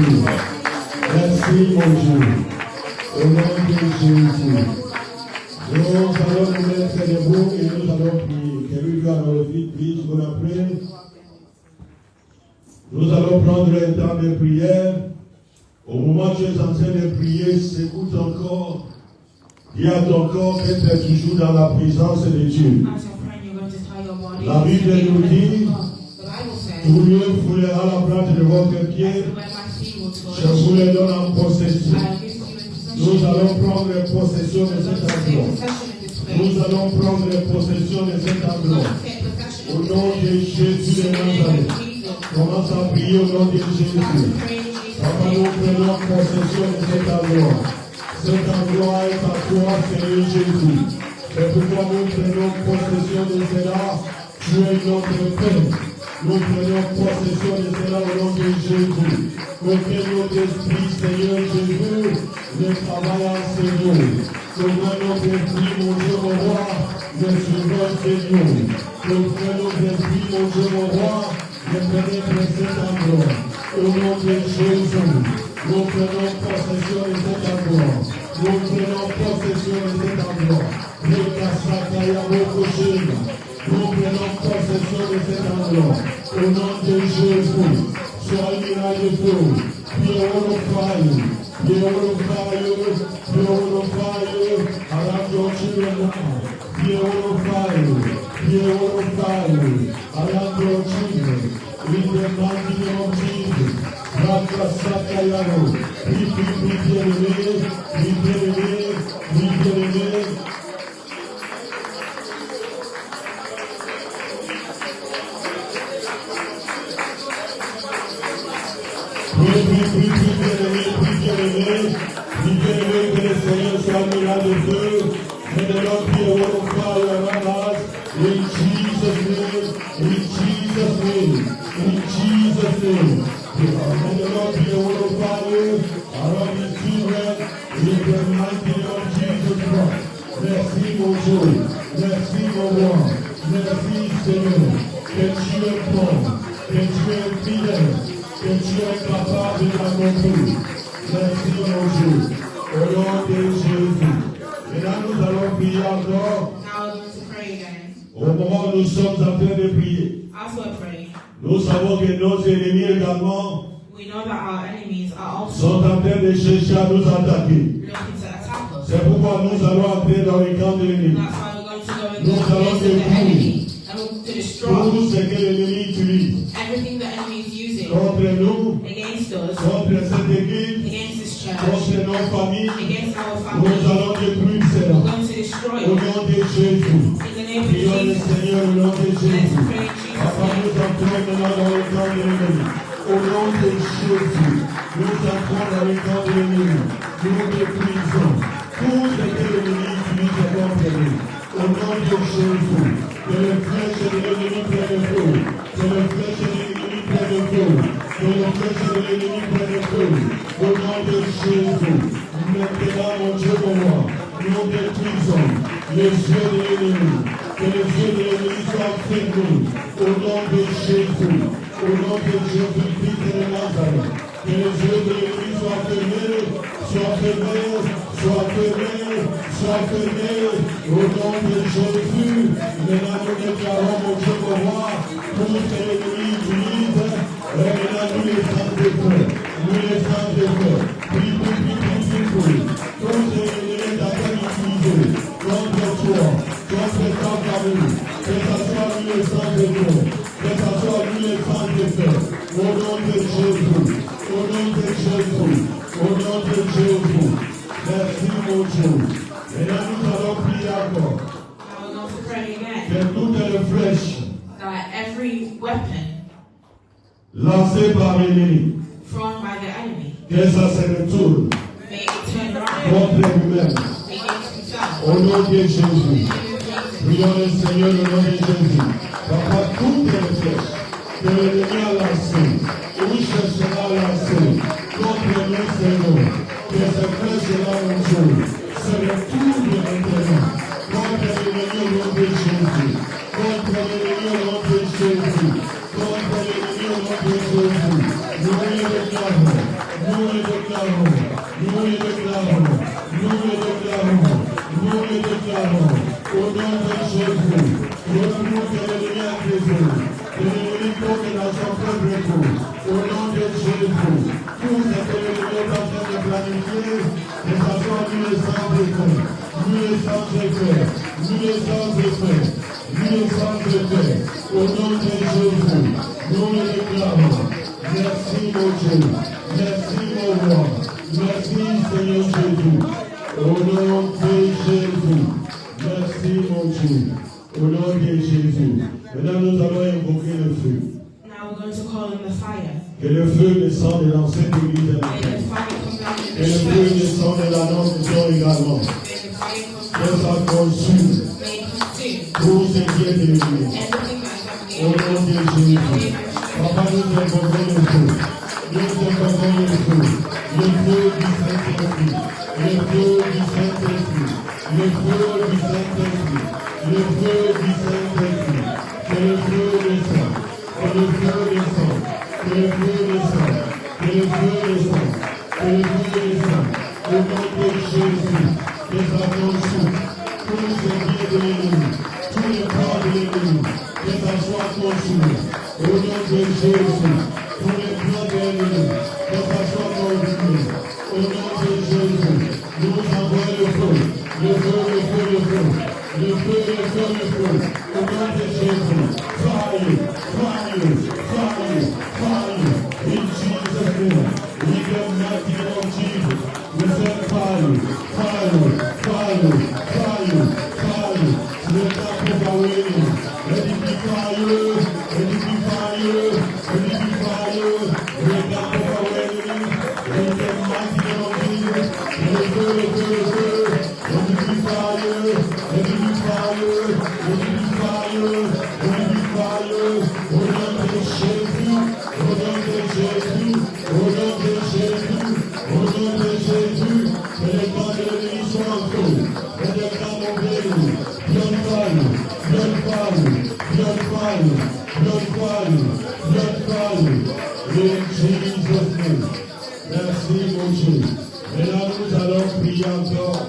Jésus. Merci mon Dieu. Au nom de Jésus. Nous allons nous mettre debout et nous allons prier. Que lui va dans le vide, prie, je vous la prie. Nous allons prendre un temps de prière. Au moment où tu es en train de prier, s'écoute encore. Dis à ton corps que tu es toujours dans la présence de Dieu. La Bible nous dit, tout lieu foulera la plante de votre pied, je vous le donne en possession. Nous allons prendre possession de cet endroit. Nous allons prendre possession de cet endroit. Au nom de Jésus de Nazareth. Commence à prier au nom de Jésus. Papa, nous prenons possession de cet endroit. Cet endroit est à toi, Seigneur Jésus. C'est pourquoi nous prenons possession de cela. Tu es notre Père. Nous prenons possession de cela au nom de Jésus. Que notre esprit, Seigneur Jésus, ne travaille en Seigneur. Que notre esprit, mon Dieu, mon roi, ne survole Seigneur. Que notre esprit, mon Dieu, mon roi, ne pénètre cet endroit. Au nom de Jésus, nous prenons possession de cet endroit. Nous prenons possession de cet endroit. Nous prenons possession de cet endroit. Au nom de Jésus, sois magnifié. Purify you. Purify you. Purify you. Around your children now. Purify you. Purify you. Around your children. In the mighty name of Jesus. Rakasakayaro. Que le Seigneur soit mis là de feu. Mais de l'autre pied, on va faire le ramasse. In Jesus' name. In Jesus' name. In Jesus' name. And the Lord be over fire around his children in the mighty name of Jesus Christ. Merci mon Dieu. Merci mon roi. Merci Seigneur. Que tu es bon. Que tu es fidèle. Que tu es capable d'accomplir. Merci mon Dieu. Au nom de Jésus. Et là nous allons prier encore. Au moment où nous sommes en train de prier. Nous savons que nos ennemis également sont en train de chercher à nous attaquer. C'est pourquoi nous allons entrer dans le camp de l'ennemi. Nous allons détruire tout ce que l'ennemi utilise contre nous, contre cette église, contre nos familles. Nous allons détruire cela. Au nom de Jésus. Prions le Seigneur au nom de Jésus. Papa, nous entrons maintenant dans le camp de l'ennemi. Au nom de Jésus, nous entrons dans le camp de l'ennemi. Nous détruisons tout ce que l'ennemi utilise contre nous. Au nom de Jésus, que le flèche de l'ennemi prenne feu. Que le flèche de l'ennemi prenne feu. Que le flèche de l'ennemi prenne feu. Au nom de Jésus, maintenant, mon Dieu, mon roi, nous détruisons les yeux de l'ennemi. Que les yeux de l'ennemi soient fermés. Au nom de Jésus. Au nom de Jésus-Christ de Nazareth. Que les yeux de l'ennemi soient fermés. Soient fermés. Soient fermés. Soient fermés. Au nom de Jésus. Maintenant nous déclarons mon Dieu mon roi. Tout ce que l'ennemi utilise. Maintenant nous les sommes de feu. Nous les sommes de feu. Prie. Tout ce que l'ennemi est en train d'utiliser. Contre toi. Contre ta famille. Que ce soit lui le sang de Dieu. Que ce soit lui le sang de feu. Au nom de Jésus. Au nom de Jésus. Au nom de Jésus. Merci mon Dieu. Et là nous allons prier encore. Que toutes les flèches lancées par l'ennemi, que ça se retourne contre lui-même. Au nom de Jésus. Prions le Seigneur au nom de Jésus. Papa, toutes les flèches que l'ennemi a lancées, ou cherchera à lancer contre le Seigneur, que ces flèches-là, mon Dieu, se retournent maintenant contre l'ennemi au nom de Jésus. Contre l'ennemi au nom de Jésus. Contre l'ennemi au nom de Jésus. Nous les déclarons Nous le déclarons. Nous le déclarons. Nous le déclarons. Nous le déclarons. Au nom de Jésus. Retrouve que l'ennemi a brisé. Que l'ennemi faut que la chanson retrouve. Au nom de Jésus. Tout ce que l'ennemi est en train de planifier, de façon à nous les sans effet. Nous les sans effet. Nous les sans effet. Nous les sans effet. Au nom de Jésus. Nous le déclarons. Merci mon Dieu. Merci mon roi. Merci Seigneur Jésus. Au nom de Jésus. Merci mon Dieu. Au nom de Jésus. Maintenant nous allons invoquer le feu. Now we're going to call on the fire. Que le feu descende dans cette église. Que le feu descende dans la maison également. Que ça consume tout ce qui est élevé. Au nom de Jésus. Papa, nous invoquons le feu. Nous invoquons le feu. Le feu du Saint-Esprit. Le feu du Saint-Esprit. Le feu du Saint-Esprit. Le feu du Saint-Esprit. Que le feu descende. Que le feu descende. Que le feu descende. Que le feu descende. Que le feu descende. Au nom de Jésus. Que ça consume tout ce qui est de l'ennemi. Tout le corps de l'ennemi. Que ça soit consumé. Au nom de Jésus. Tous les plans de l'ennemi. Que ça soit consumé. Au nom de Jésus. Nous envoyons le feu. Le feu, le feu, le feu. Le feu, le feu, le feu. Au nom de Jésus. Fire, fire, fire, fire. In Jesus' name. In the mighty name of Jesus. We say fire, fire, fire, fire, fire. Let that move away. Let it be fire. Let it be fire. Let it be fire. Let that move away. In the mighty name of Jesus. Let it go, let it go, let it go. Let it be fire. Let it be fire. Let it be fire. Let it be fire. Au nom de Jésus. Au nom de Jésus. Au nom de Jésus. Au nom de Jésus. Que les plans de l'ennemi soient en feu. Et les plans mauvais. Blood fire. Blood fire. Blood fire. Blood fire. Blood fire. In Jesus' name. Merci mon Dieu. Maintenant nous allons prier encore.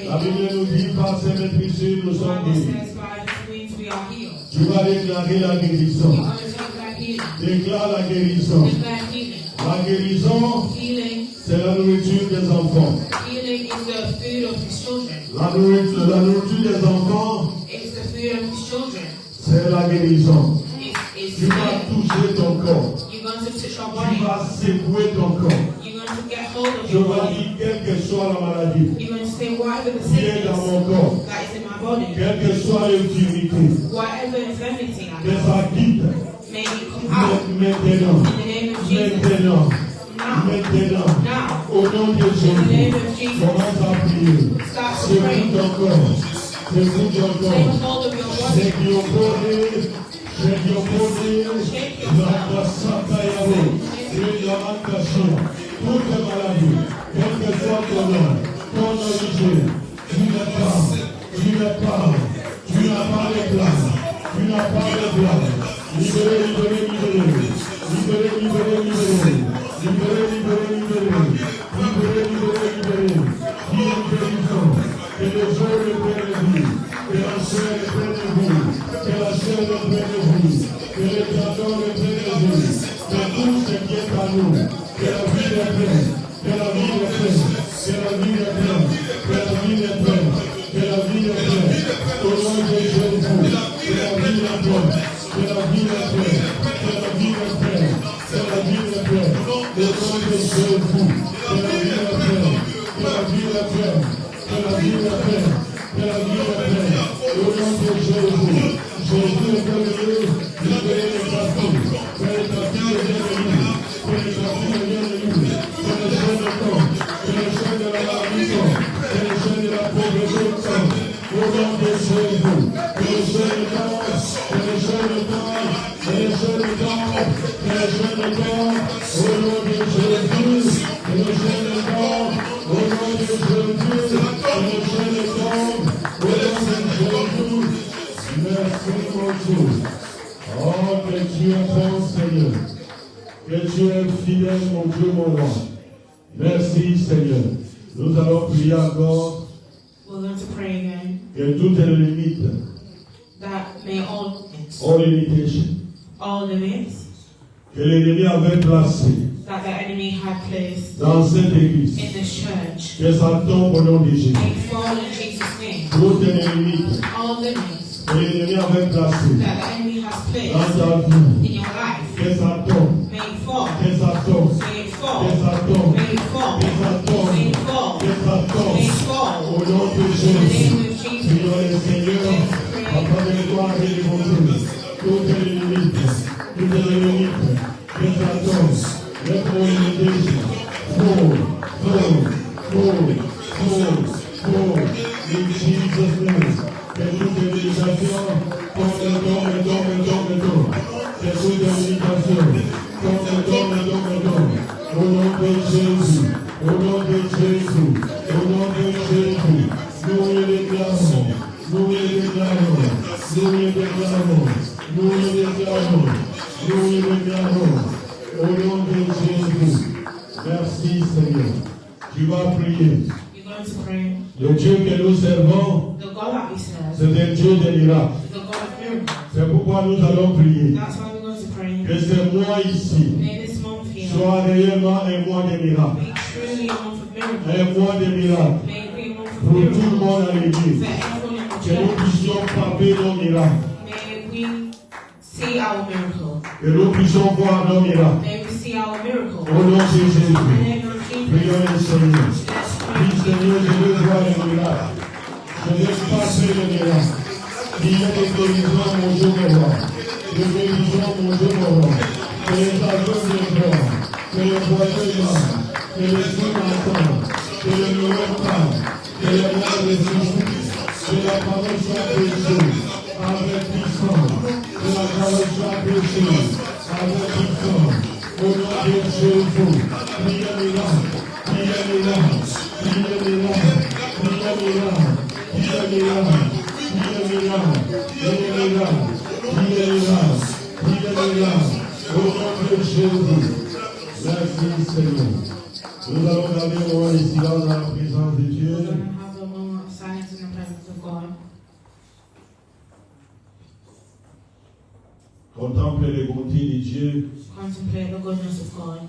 La Bible nous dit par ses maîtrises nous sommes guéris. Tu vas déclarer la guérison. Déclare la guérison. La guérison, c'est la nourriture des enfants. La nourriture des enfants, c'est la guérison. Tu vas toucher ton corps. Tu vas secouer ton corps. Je vais dire quelle que soit la maladie qui est dans mon corps, quelle que soit l'infirmité, que ça quitte maintenant, au nom de Jésus. Commence à prier. Secoue ton corps. Secoue ton corps. C'est qui oppose. La Santa Yahweh, et la Mancachia, toute maladie, quel que soit ton nom, ton origine, tu n'as pas de place, tu n'as pas de place. Libéré, libéré, libéré, libéré, libéré, libéré, libéré, libéré, libéré, libéré, libéré, libéré, qui est guérison, que les jours reprennent de vie, que la chair reprenne de vie, que la chair reprenne de vie, que les tendons reprennent de vie, que tout ce qui est à nous, que la vie reprenne, que la vie reprenne, que la vie reprenne, que la vie reprenne, que la vie reprenne, au nom de Jésus, que la vie reprenne, que la vie reprenne, que la vie reprenne, que la vie reprenne, au nom de Jésus, que la vie reprenne, que la vie reprenne, que la vie reprenne, que la vie reprenne, au nom de Jésus. Jésus est venu libérer les captifs, que les captifs deviennent libres, que les captifs deviennent libres, que les chaînes de corps, que les chaînes de la maladie, que les chaînes de la pauvreté tombent, au nom de Jésus, que les chaînes tombent, que les chaînes tombent, que les chaînes tombent, que les chaînes tombent, au nom de Jésus, que les chaînes tombent, au nom de Jésus, que les chaînes tombent, au nom de Jésus. Merci mon Dieu. Oh, que tu es bon, Seigneur. Que tu es es fidèle, mon Dieu, mon roi. Merci, Seigneur. Nous allons prier encore We're going to pray again que toutes les limites, that may all limitations, limits que l'ennemi avait placées that the enemy had placed dans cette église, in the church que ça tombe au nom de Jésus. may fall in Jesus' name. Toutes les limites All limits que l'ennemi avait placées that the enemy has placed dans ta vie, in your life que ça tombe, may fall. que ça tombe, May it fall. que ça tombe, May it fall. que ça tombe, May it fall. que ça tombe. May it fall. Au nom de In the Jésus, name of Jesus. prions le Seigneur, afin de gloire et de bonté. Toutes les limites, que ça tombe. Let all limitations fall. In Jesus' name. Que toutes les limitations tombent. Que toutes les limitations tombent. Au nom de Jésus. Au nom de Jésus. Au nom de Jésus. Nous les déclarons. Nous les déclarons. Nous les déclarons. Nous les déclarons. Nous les déclarons. Au nom de Jésus. Merci Seigneur. Tu vas prier. You're going to pray. Le Dieu que nous servons, The God that we serve c'est un Dieu de miracles. is the God of miracles. C'est pourquoi nous allons prier. That's why we're going to pray. Que ce mois ici May this month here soit réellement un mois de miracles. be truly a month of miracles. Un mois de miracles. May it be a month of Pour tout le miracles monde à l'église. for everyone in the Que nous church. puissions frapper nos miracles. May we see our miracle. Que nous puissions voir nos miracles. May we see our miracle. Au nom de Jésus. In the name of Jesus. Prions le Seigneur. Let's Dis pray. Seigneur, je veux voir les miracles. Je veux passer les miracles. Il y a des guérisons, mon Dieu, mon roi. Des guérisons, mon Dieu, mon roi. Que les aveugles voient. Que les voyeux marchent. Que les sourds entendent. Que les muets parlent. Que les morts ressuscitent. Que la parole soit prêchée avec puissance. Que la parole soit prêchée avec puissance. Au nom de Jésus. Priez miracle. Priez miracle. Priez miracle. Priez miracle. Priez miracle. Priez miracle. Priez miracle. Priez miracle. Priez miracle. Au nom de Jésus. Merci Seigneur. Nous allons garder un moment de silence dans la présence de We're Dieu. going to have a moment of silence in the presence of God. Contemple les bontés de Dieu. Contemplate the goodness of God.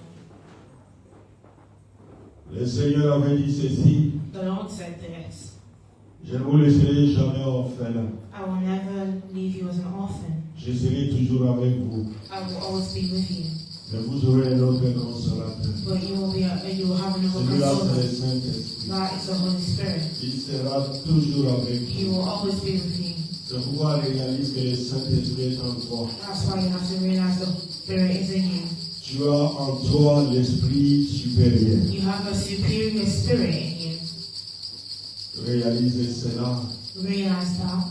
Le Seigneur avait dit ceci. The Lord said this: Je ne vous laisserai jamais orphelin. I will never leave you as an orphan. Je serai toujours avec vous. I will always be with you. Mais vous aurez un autre consolateur. But you will have another Celui-là, c'est consoler. le Saint-Esprit. That is the Holy Spirit. Il sera toujours avec He vous. will always be with you. C'est pourquoi réalise que le Saint-Esprit est en toi. That's why you have to realize the Spirit is in you. Tu as en toi l'Esprit supérieur. You have a superior spirit in you. Réalise cela. Realize that.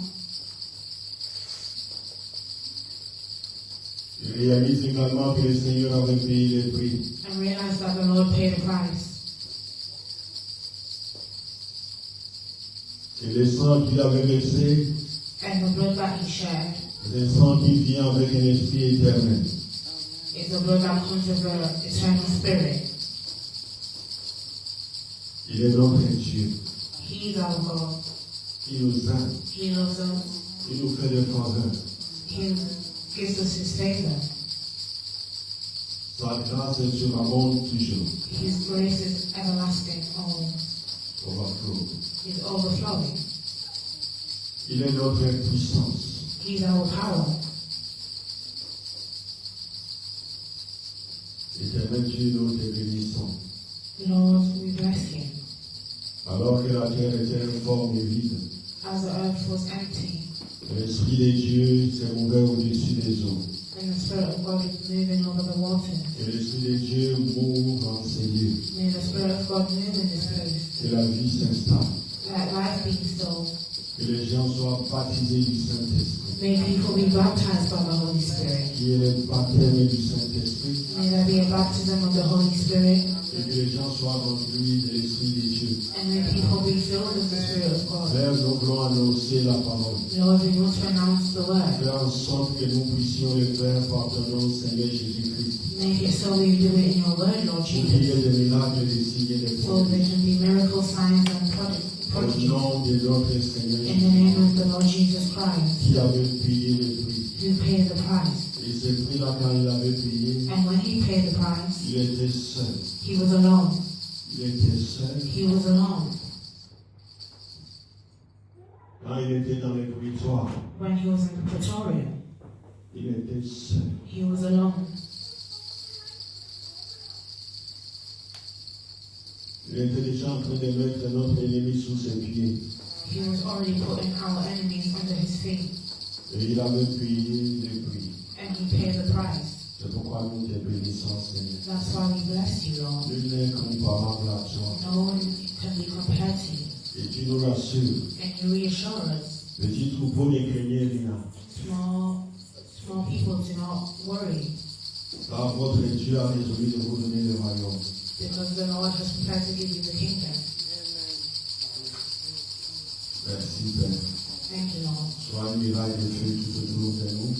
Réalise également que le Seigneur avait payé le prix. And realize that the Lord paid a price. Et le sang qu'il avait versé, And the blood that He shed c'est un sang qui vient avec un esprit éternel. is the blood that comes with the eternal spirit. Il est notre Dieu. He is our God. Il nous aime. He loves us. Il nous fait des faveurs. He gives us His favor. Sa grâce est surabonde toujours. His grace is everlasting, Overflow. is overflowing. Il est notre puissance. He's our power. Éternel Dieu, nous te bénissons. Lord, we bless you. Alors que la terre était informe et vide, As the earth was empty, l'Esprit de Dieu s'est ouvert au-dessus des eaux. and the Spirit of God is moving over the waters. Que l'Esprit de Dieu move en ces lieux. May the Spirit of God move in this place. Que la vie s'installe. Let life be bestowed. Que les gens soient baptisés du Saint-Esprit. May people be baptized by the Holy Spirit. Qu'il y ait le baptême du Saint-Esprit. May there be a baptism of the Holy Spirit. Et que les gens soient remplis de l'Esprit de Dieu. And may people be filled with the Spirit of God. Père, nous voulons annoncer la parole. Lord, we want to announce the word. Faire en sorte que nous puissions le faire par ton nom, Seigneur Jésus-Christ. Make it so we do it in your word, Lord Pour qu'il y Jesus. ait des miracles, des signes et des So there prodiges. can be miracles, signs, and Au prodigies. nom de notre Seigneur In the name of the Lord Jesus Christ, qui avait payé le prix. who paid the price. Et ce prix-là, quand il avait payé, And when he paid the price, il était seul. he was alone. Il était seul. He was alone. Quand il était dans le prétoire, When he was in the Praetorium, il était seul. he was alone. Il était déjà en train de mettre notre ennemi sous ses pieds. He was already putting our enemies under his feet. Et il avait payé le prix. And he paid the price. C'est pourquoi nous te bénissons, Seigneur. That's why we bless you, Lord. Nul n'est comparable à toi. No one can be compared to you. Et tu nous rassures. And you reassure us. Petit troupeau ne craignait rien. Small people do not worry. Car votre Dieu a résolu de vous donner le royaume. Because the Lord has prepared to give you the kingdom. Merci, Père. Thank you, Lord. Sois un miracle de feu tout autour de nous.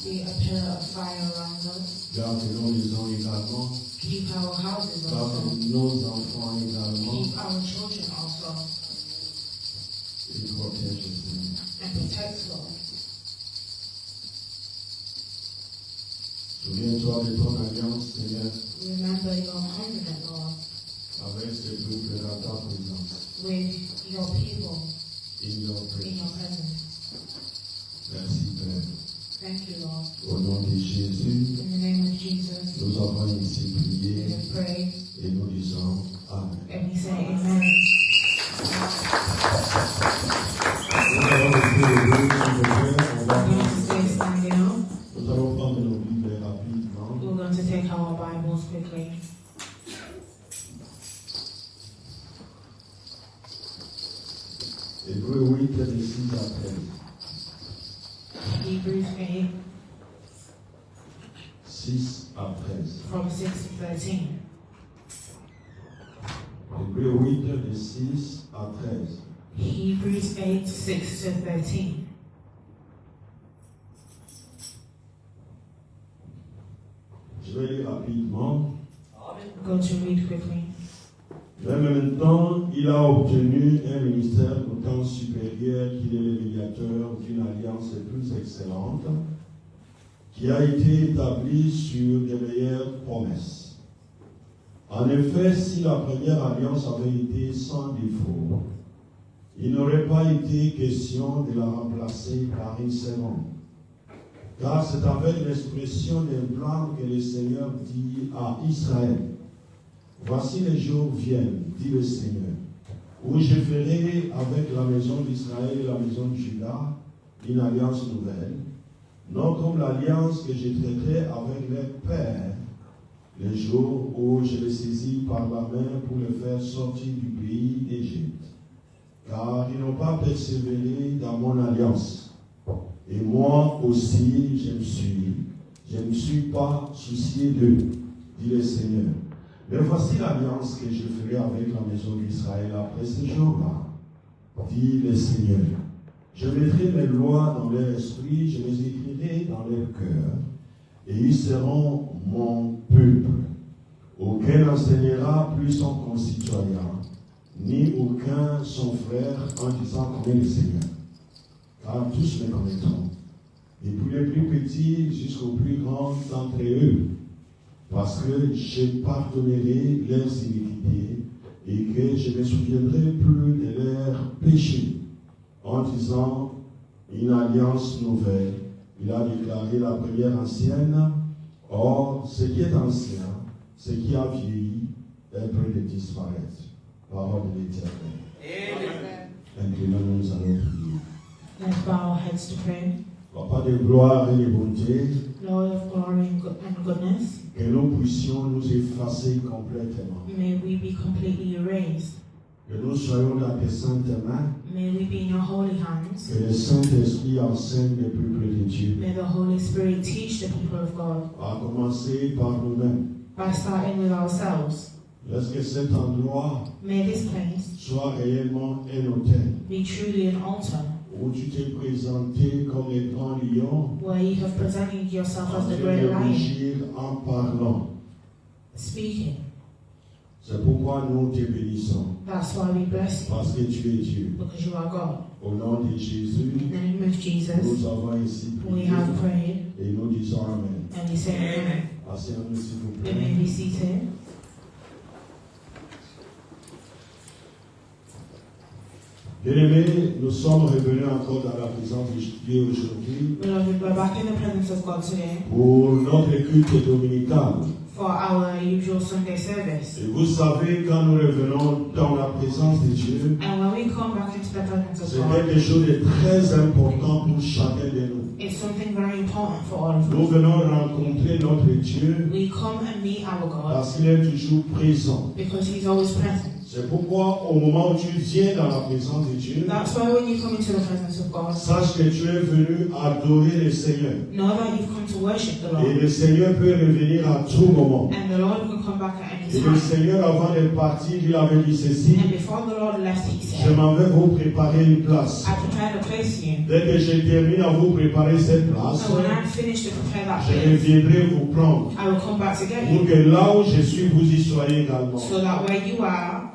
Be a pillar of fire around us. Garde nos maisons également. Keep our houses also. Garde nos enfants également. Keep our children also. Et protège, Seigneur. And protect, Lord. Souviens-toi de ton alliance, Seigneur, Remember your covenant, Lord, avec ce peuple à ta présence. with your people In your in your presence. presence. Merci, Père. Thank you, Lord. Au nom de Jésus, In the name of Jesus, nous avons ainsi we prié have prayed et nous disons Amen. and we say amen. Nous allons rester debout, s'il vous plaît. On va We're going to stay standing up. Nous allons prendre nos Bibles rapidement. We're going to take our Bibles quickly. Hébreux 8, de 6 à 13. Hebrews 8, 6 à 13. from 6 to 13. Hébreux 8, de 6 à 13. Hebrews 8, 6 to 13. Je vais lire rapidement. I'm going to read quickly. Mais en même temps, il a obtenu un ministère autant supérieur qu'il est le médiateur d'une alliance plus excellente, qui a été établie sur de meilleures promesses. En effet, si la première alliance avait été sans défaut, il n'aurait pas été question de la remplacer par une seconde. Car c'est avec l'expression d'un plan que le Seigneur dit à Israël: voici les jours viennent, dit le Seigneur, où je ferai avec la maison d'Israël et la maison de Juda une alliance nouvelle, non comme l'alliance que je traiterai avec leurs pères, le jour où je les saisis par la main pour les faire sortir du pays d'Égypte. Car ils n'ont pas persévéré dans mon alliance. Et moi aussi, je ne me suis pas soucié d'eux, dit le Seigneur. Mais voici l'alliance que je ferai avec la maison d'Israël après ce jour-là, dit le Seigneur. Je mettrai mes lois dans leur esprit, je les écrirai dans leur cœur, et ils seront mon peuple, auquel n'enseignera plus son concitoyen, ni aucun son frère, en disant connais le Seigneur. Car tous me connaîtront, et pour les plus petits jusqu'aux plus grands d'entre eux, parce que je pardonnerai leurs iniquités et que je ne me souviendrai plus de leurs péchés. En disant une alliance nouvelle, il a déclaré la première ancienne. Or, ce qui est ancien, ce qui a vieilli, est près de disparaître. Parole de l'Éternel. Maintenant, nous allons prier. Let's bow our heads to pray. Papa de gloire et de bonté, Lord of glory and goodness, que nous puissions nous effacer complètement. may we be completely erased. Que nous soyons dans tes saintes mains. May we be in your holy hands. Que le Saint-Esprit enseigne le peuple de Dieu. May the Holy Spirit teach the people of God, À commencer par nous-mêmes. by starting with ourselves. Lorsque cet endroit May this place soit réellement un hôtel be truly an altar où tu t'es présenté comme le grand lion where you have presented yourself en as the train great de lion, rugir en parlant. speaking. C'est pourquoi nous te bénissons, That's why we bless you, parce que tu es Dieu. because you are God. Au nom de Jésus, In the name of Jesus, nous avons ainsi we prié have prayed et nous disons Amen. and we say amen. Asseyons-nous s'il vous You may plaît. be seated. Bien-aimés, nous sommes revenus encore dans la présence de Dieu aujourd'hui Beloved, we're back in the presence of God today pour notre culte dominical. for our usual Sunday service. Et vous savez, quand nous revenons dans la présence de Dieu, And when we come back into the presence of c'est God, quelque chose de très important pour chacun de nous. it's something very important for all of Nous us. venons rencontrer notre Dieu We come and meet our God parce qu'il est toujours présent. because He's always present. C'est pourquoi au moment où tu viens dans la présence de Dieu, That's why when you come into the presence of God, sache que tu es venu adorer le Seigneur. know that you've come to worship the Et Lord. le Seigneur peut revenir à tout moment. And the Lord can come back at any Et le time. Seigneur, avant de partir, il avait dit ceci: And before the Lord left, He je said, m'en vais vous préparer une place. I prepared a place for you. Dès que je termine à vous préparer cette place, And when I'm finished to prepare that je place, reviendrai vous prendre. I will come back to get Pour you. que là où je suis, vous y soyez également. So that where you are,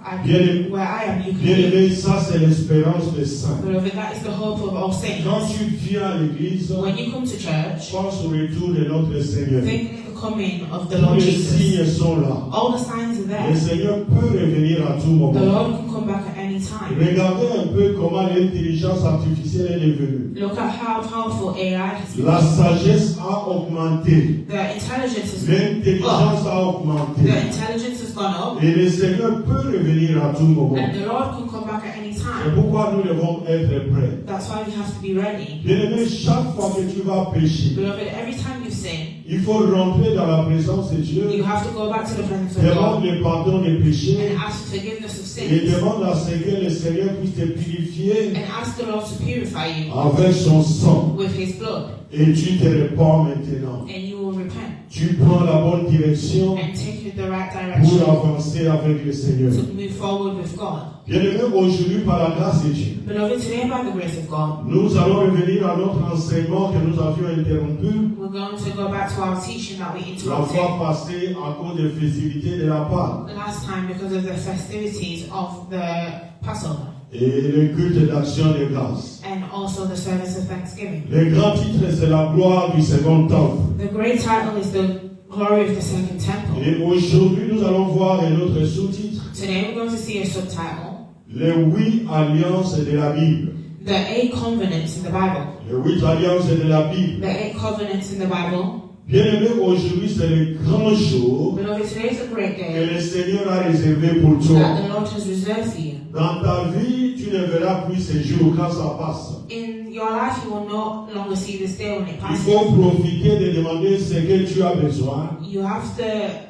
where I am, you can Bien be. aimé, ça c'est l'espérance des saints. Beloved, that is the hope of all Quand saints. tu viens à l'église, When you come to church, pense au retour de notre Seigneur. think of the coming of the Tous Lord les Jesus. signes sont là. All the signs are Le there. Seigneur peut revenir à tout The moment. Lord can come back at any time. Regardez un peu comment l'intelligence artificielle est devenue. Look at how powerful AI has La become. sagesse a augmenté. The intelligence has gone up. L'intelligence a augmenté. The intelligence has gone up. Et le Seigneur peut revenir à tout moment. And the Lord can come back at any C'est time. pourquoi nous devons être prêts. That's why we have to be ready. Bien-aimé, chaque fois que tu vas pécher, Beloved, every time you sin, il faut rentrer dans la présence de Dieu, you have to go back to the presence of demande God le pardon des péchés and ask forgiveness of et sins. demande à ce que le Seigneur puisse te purifier And ask the Lord to purify you avec son sang. with His blood. Et tu te répands maintenant. And you will repent Tu prends la bonne direction and take the right pour direction avancer avec le Seigneur. to move forward with God. Bien-aimé, aujourd'hui, par la grâce de Dieu, Beloved, today by the grace of God, nous allons revenir à notre enseignement que nous avions interrompu we're going to go back to our teaching that we la interrupted fois passée à cause des festivités de la Pâque last time because of the festivities of the Passover et le culte d'action de grâce. and also the service of Thanksgiving. Le grand titre, c'est la gloire du second temple. The great title is the glory of the second temple. Et aujourd'hui, nous allons voir un autre sous-titre, Today we're going to see a subtitle, les 8 alliances de la Bible. The 8 Covenants in the Bible. Les 8 alliances de la Bible. The 8 Covenants in the Bible. Bien-aimé, aujourd'hui, c'est le grand jour Beloved, today is a great que day le Seigneur a réservé pour toi. that the Lord has reserved for you. Dans ta vie, tu ne verras plus ce jour quand ça passe. In your life, you will no longer see this day when it Il passes. faut profiter de demander ce que tu as besoin. You have to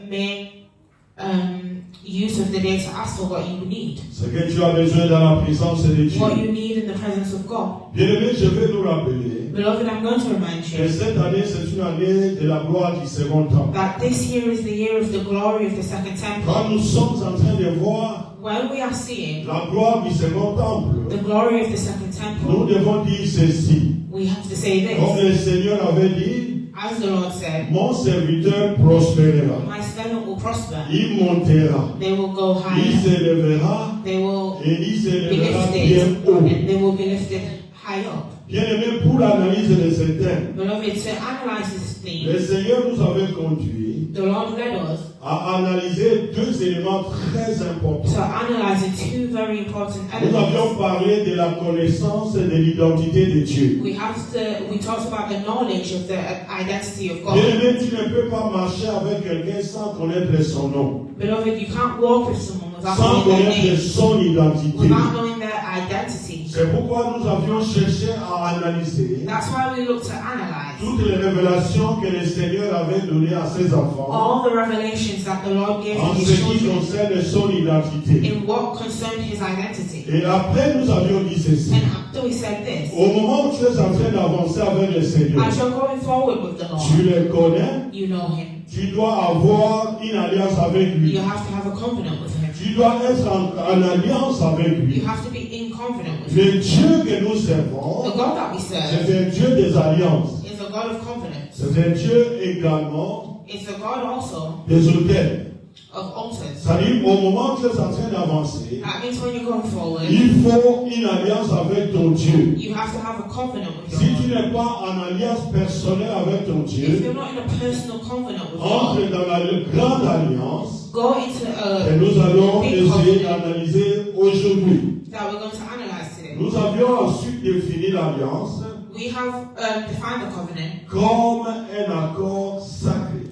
make use of the day to ask for what you need. Ce que tu as besoin dans la présence de Dieu. What you need in the presence of God. Bien-aimé, je vais nous rappeler Beloved, I'm going to remind que you cette année, c'est une année de la gloire du second temple. that this year is the year of the glory of the second Quand temple. nous sommes en train de voir When we are seeing la gloire du second temple, the glory of the second nous temple, devons dire ceci. we have to say Comme this. le Seigneur avait dit, As the Lord said, mon serviteur prospérera. my servant will prosper. Il montera. They will go Il higher. s'élèvera They will et il be s'élèvera bien lifted. haut. And they will be lifted high up. Bien-aimé, pour l'analyse de ce thème, Beloved, to analyze this le theme, Seigneur nous avait conduit the Lord led us à analyser 2 éléments très to importants. analyze two very important Nous avions elements. parlé de la connaissance et de l'identité de Dieu. We talked about the knowledge of the identity of God. Bien-aimé, tu ne peux pas marcher avec quelqu'un sans connaître son nom, Beloved, you can't walk with someone without sans knowing their connaître name, son identité. without knowing their identity. C'est pourquoi nous avions cherché à analyser That's why we look to analyze toutes les révélations que le Seigneur avait données à ses enfants all the revelations that the Lord gave en to ce His qui children concerne son identité. in what concerned His identity. Et après, nous avions dit ceci. And after we said this, Au moment où tu es en train d'avancer avec le Seigneur, as you're going forward with the tu Lord, le connais, you know Him. Tu dois avoir une alliance avec lui. You have to have a covenant with him. Tu dois être en alliance avec lui. You have to be in covenant with him. Le Dieu que nous servons, The God that we serve c'est un Dieu des alliances. is a God of covenants. C'est un Dieu également It's a God also des autels. of altars. C'est-à-dire, au moment où tu es en train d'avancer, That means when you're going forward, il faut une alliance avec ton Dieu. you have to have a covenant with Si your tu God. n'es pas en alliance personnelle avec ton If Dieu, you're not in a personal covenant with entre God, dans la grande alliance go into que a nous allons big essayer covenant d'analyser aujourd'hui. that we're going to analyze today. Nous avions ensuite défini l'alliance We have defined the covenant comme un accord sacré,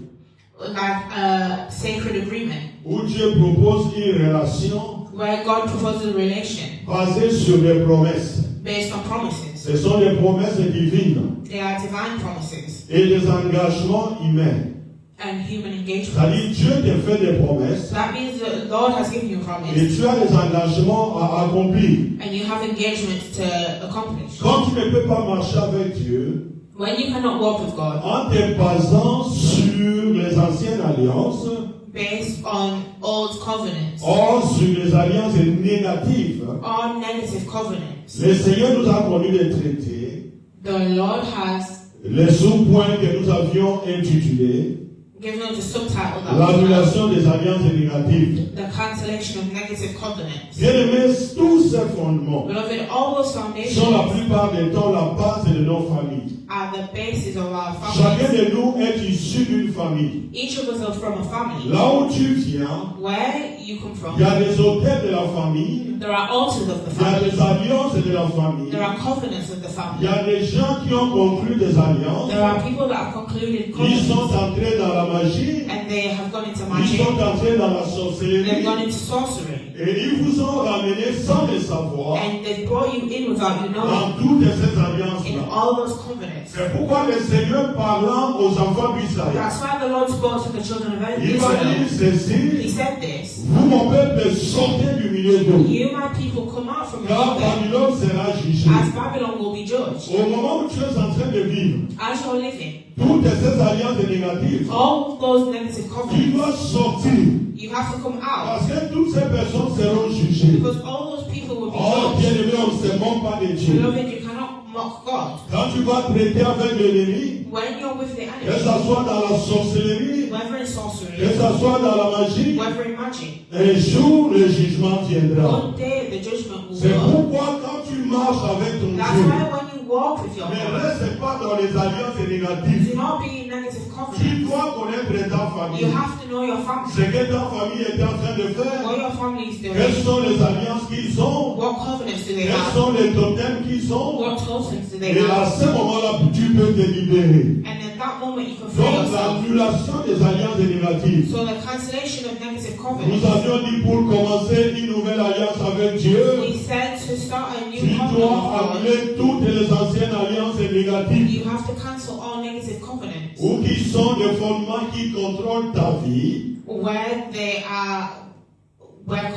like a sacred agreement où Dieu propose une relation where God proposes a relation basée sur des promesses. based on promises. Ce sont des promesses divines They are divine promises et des engagements humains. and human engagements. C'est-à-dire, Dieu te fait des promesses That means that the Lord has given you a et promise tu as des engagements à accomplir. and you have engagements to accomplish. Quand tu ne peux pas marcher avec Dieu, When you cannot walk with God en te basant sur les anciennes alliances, based on old covenants or sur les alliances négatives, or negative covenants, le Seigneur nous a connu des traités, the Lord has les sous-points que nous avions intitulés given us the subtitle that we have, l'annulation des alliances négatives. the cancellation of negative covenants. Bien-aimés, tous ces fondements Beloved, all those sont la foundations plupart du temps la base de nos familles. are the basis of our Chacun families. de nous est issu d'une famille. Each of us are from a family. Là où tu viens, Where you come il y from, a des hôtels de la famille, there are altars of the il y a family. des alliances de la famille, There are covenants of the il family. y a des gens qui ont conclu des alliances, There are people that have concluded ils sont covenants entrés dans la magie, and they have gone into ils magic. sont entrés dans la They've sorcellerie, gone into sorcery. et ils vous ont ramené sans le savoir And they've brought you in without you knowing dans toutes ces in alliances-là. all those covenants. C'est pourquoi le Seigneur parlant aux enfants d'Israël, That's why the Lord spoke to the children of il va dire Israel. He ceci: said this. vous, mon peuple, sortez du milieu d'eux, You, my people, come out from car among them, Babylone sera jugée. as Babylon will be judged. Au moment où tu es en train de vivre As you're living, toutes ces alliances négatives, all those negative tu covenants, dois sortir, you have to come out. parce que toutes ces personnes seront jugées. Because all those people will be Oh, judged. bien-aimé, on ne se moque pas de Dieu. Beloved, you cannot mock God. Quand tu vas traiter avec l'ennemi, When you're with the que enemy, ce soit dans la sorcellerie, whether in que sorcery, ce soit dans la magie, whether in magic, un jour le jugement viendra. one day the judgment will C'est come. pourquoi quand tu marches avec ton That's Dieu, why when you walk with your ne God, reste pas dans les alliances négatives. do not be in negative Tu covenants. dois connaître ta You famille. have to know your family. Ce que ta famille est en train de faire. What your family is doing. Quelles sont les alliances qu'ils ont? What covenants do they Quels have? sont les totems qu'ils ont? What tokens do they Et à have? ce moment-là, tu peux te libérer. And in that moment you can free Donc, yourself. l'annulation des alliances négatives. So the cancellation of negative Nous covenants. avions dit pour commencer une nouvelle alliance avec Dieu, We said to start a tu new covenant dois with God, appeler toutes les anciennes alliances négatives you have to cancel all negative covenants ou qui sont des fondements qui contrôlent ta vie, where they are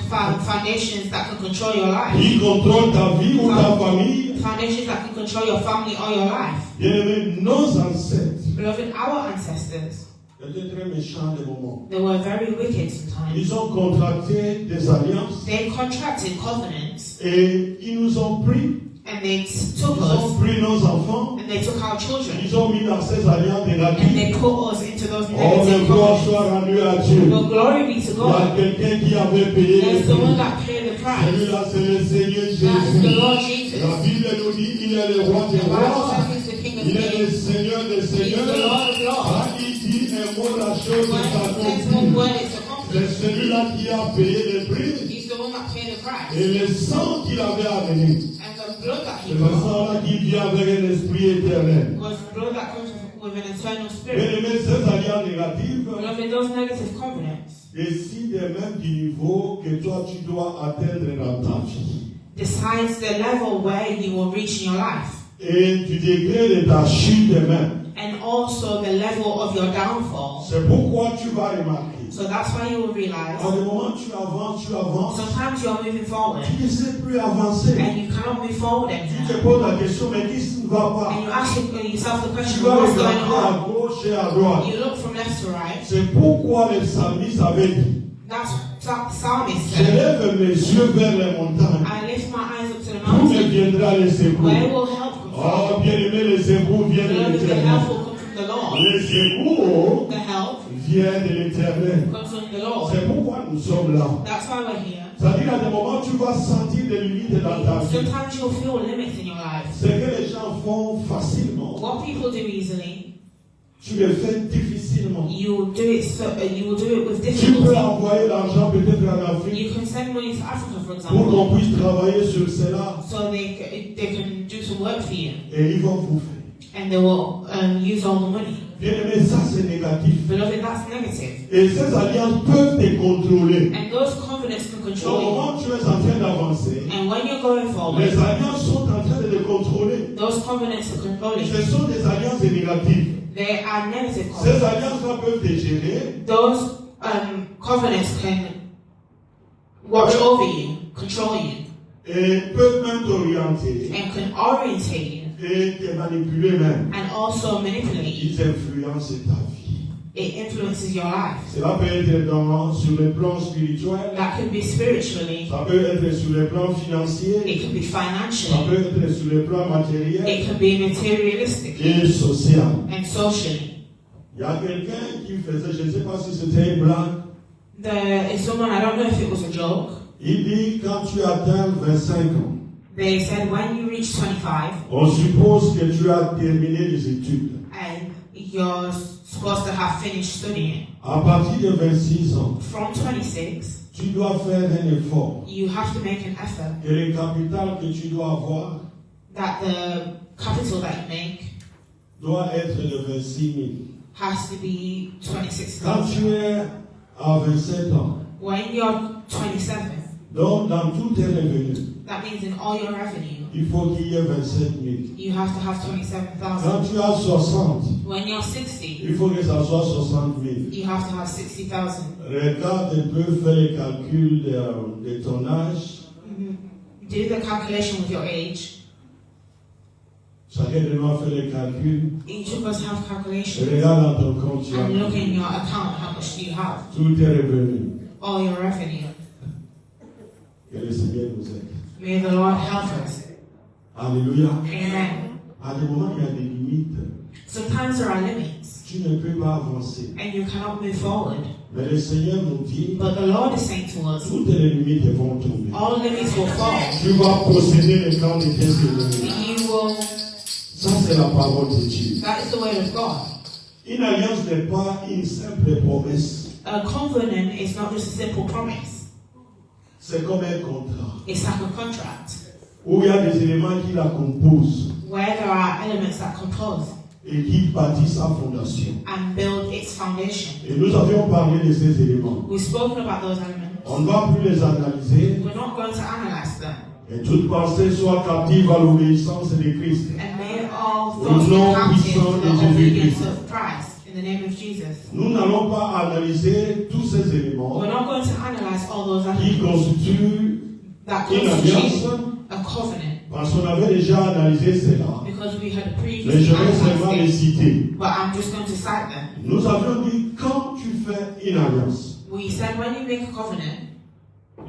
foundations that can control your life. qui contrôlent ta vie ou ta famille. Foundations that can control your family or your life. Bien-aimés, nos ancêtres Beloved, our ancestors, étaient très méchants des moments. they were very wicked sometimes. Ils ont contracté des alliances They contracted covenants et ils nous ont pris. and they Ils took ont us pris nos enfants. and they took our children Ils ont mis dans ces alliances and négatives. they put us into those Oh, le negative gloire covenants. soit rendu à Dieu. But glory be to Il y a God. quelqu'un qui avait payé le There's the one prix. that paid the price. Celui-là, c'est le Seigneur That's the Jésus. Lord Jesus. La Bible nous dit qu'il est le roi des The Bible rois. says he's the King of Il est le Kings. Seigneur des He's the seigneurs. Lord of Lords. Quand il dit un mot, la chose When he says one s'accomplit. word, it's C'est accomplished. celui-là qui a payé le prix. He's the one that paid the price. Et le sang qu'il avait amené, And the blood that c'est he le brought sang-là qui vient avec un esprit éternel. was blood that comes with an eternal Bien spirit. aimé, ces alliances négatives Beloved, those negative covenants décident même du niveau que toi tu dois atteindre dans ta vie. decides the level where you will reach in your life. Et du degré de ta chute même. And also the level of your downfall. C'est pourquoi tu vas remarquer So that's why you will realize À des moments, tu avances. sometimes you are moving forward Tu ne sais plus avancer. and you cannot move forward Tu anymore. te poses la question, mais qu'est-ce qui ne va pas? And you ask yourself the Tu question, vas what's going regarder à on? gauche et à droite. You look from left to right. C'est pourquoi le psalmiste avait dit, That's what psalmist je said. lève mes yeux vers les montagnes. I lift my eyes up to the D'où me mountain. viendra le secours? Where will help come from? Oh, bien-aimé, le secours vient de Beloved, the l'Éternel. help will come from the Lord. Le secours The help vient de l'Éternel. comes from the Lord. C'est pourquoi nous sommes là. That's why we're here. C'est-à-dire à des moments, tu vas sentir des limites dans ta vie. Sometimes you'll feel limits in your life. Ce que les gens font facilement, What people do easily, tu le fais difficilement. you will do it with Tu peux difficulty. envoyer l'argent peut-être en Afrique You can send money to Africa, for pour example, qu'on puisse travailler sur cela so they can do some work for you, et ils vont vous faire. and they will use all the money. Bien aimé, ça c'est négatif. Beloved, that's negative. Et ces alliances peuvent te contrôler. And those covenants can Au control you. moment où tu es en train d'avancer, And when you're going les forward, alliances sont en train de te contrôler. those covenants are controlling you. Ce sont des alliances négatives. They are negative Ces covenants. alliances-là peuvent te gérer. Those covenants can watch over you, control you, Et peuvent même t'orienter and can orientate you, et te manipuler même. and also manipulate you. Ils influencent ta vie. It influences your life. Cela peut être sur le plan spirituel, That could be spiritually, ça peut être sur le plan financier, it can be ça financially, peut être sur le plan matériel it can be materialistic et social. and socially. Il y a quelqu'un qui faisait, je ne sais pas si c'était une blague, There is someone, I don't know if it was a joke, il dit quand tu atteins 25 ans, they said when you reach 25 on suppose que tu as terminé les études. and you're supposed to have finished studying. À partir de 26 ans, From 26, tu dois faire un effort. you have to make an effort Et le capital que tu dois avoir that the capital that you make doit être de 26 000. has to be Quand 26,000. tu es à 27 ans, When you're 27, donc dans tous tes revenus, that means in all your revenue, il faut qu'il y ait 27 000. you have to have Quand 27,000. tu as 60, When you're 60, il faut que ça soit 60 000. you have to have 60,000. Regarde un peu, fais le calcul de ton âge. Do the calculation with your age. Chacun de nous a fait le calcul. Each of us have calculations. Regarde dans ton compte, tu as And look in your account, how much do you have? tous tes revenus. All your revenue. Que le Seigneur nous aide. May the Lord help us. Alléluia. Amen. À des moments, il y a des limites. Sometimes there are limits, Tu ne peux pas avancer. and you cannot move forward. Mais le Seigneur nous dit, But the Lord is saying to us, toutes les limites vont tomber. all limits will fall. Tu vas posséder le camp de tes ennemis. You will. Ça, c'est la parole de Dieu. That is the word of God. Une alliance n'est pas une simple promesse. A covenant is not just a simple promise. C'est comme un contrat. It's like a contract Où il y a des éléments qui la composent where there are elements that compose et qui bâtissent sa fondation. and build its foundation. Et nous avions parlé de ces éléments. We've spoken about those elements. On ne va plus les analyser. We're not going to analyze them. Et toute pensée soit captive à l'obéissance de Christ. And may all Au thoughts be nom captive puissant to de the obedience Jésus-Christ. of Christ in the name of Jesus. Nous n'allons pas analyser tous ces éléments We're not going to analyze all those qui elements constituent that une constitute alliance a covenant, parce qu'on avait déjà analysé cela. because we had Mais previously je vais seulement les analyzed it. citer. But I'm just going to cite them. Nous avions dit quand tu fais une alliance, We said when you make a covenant,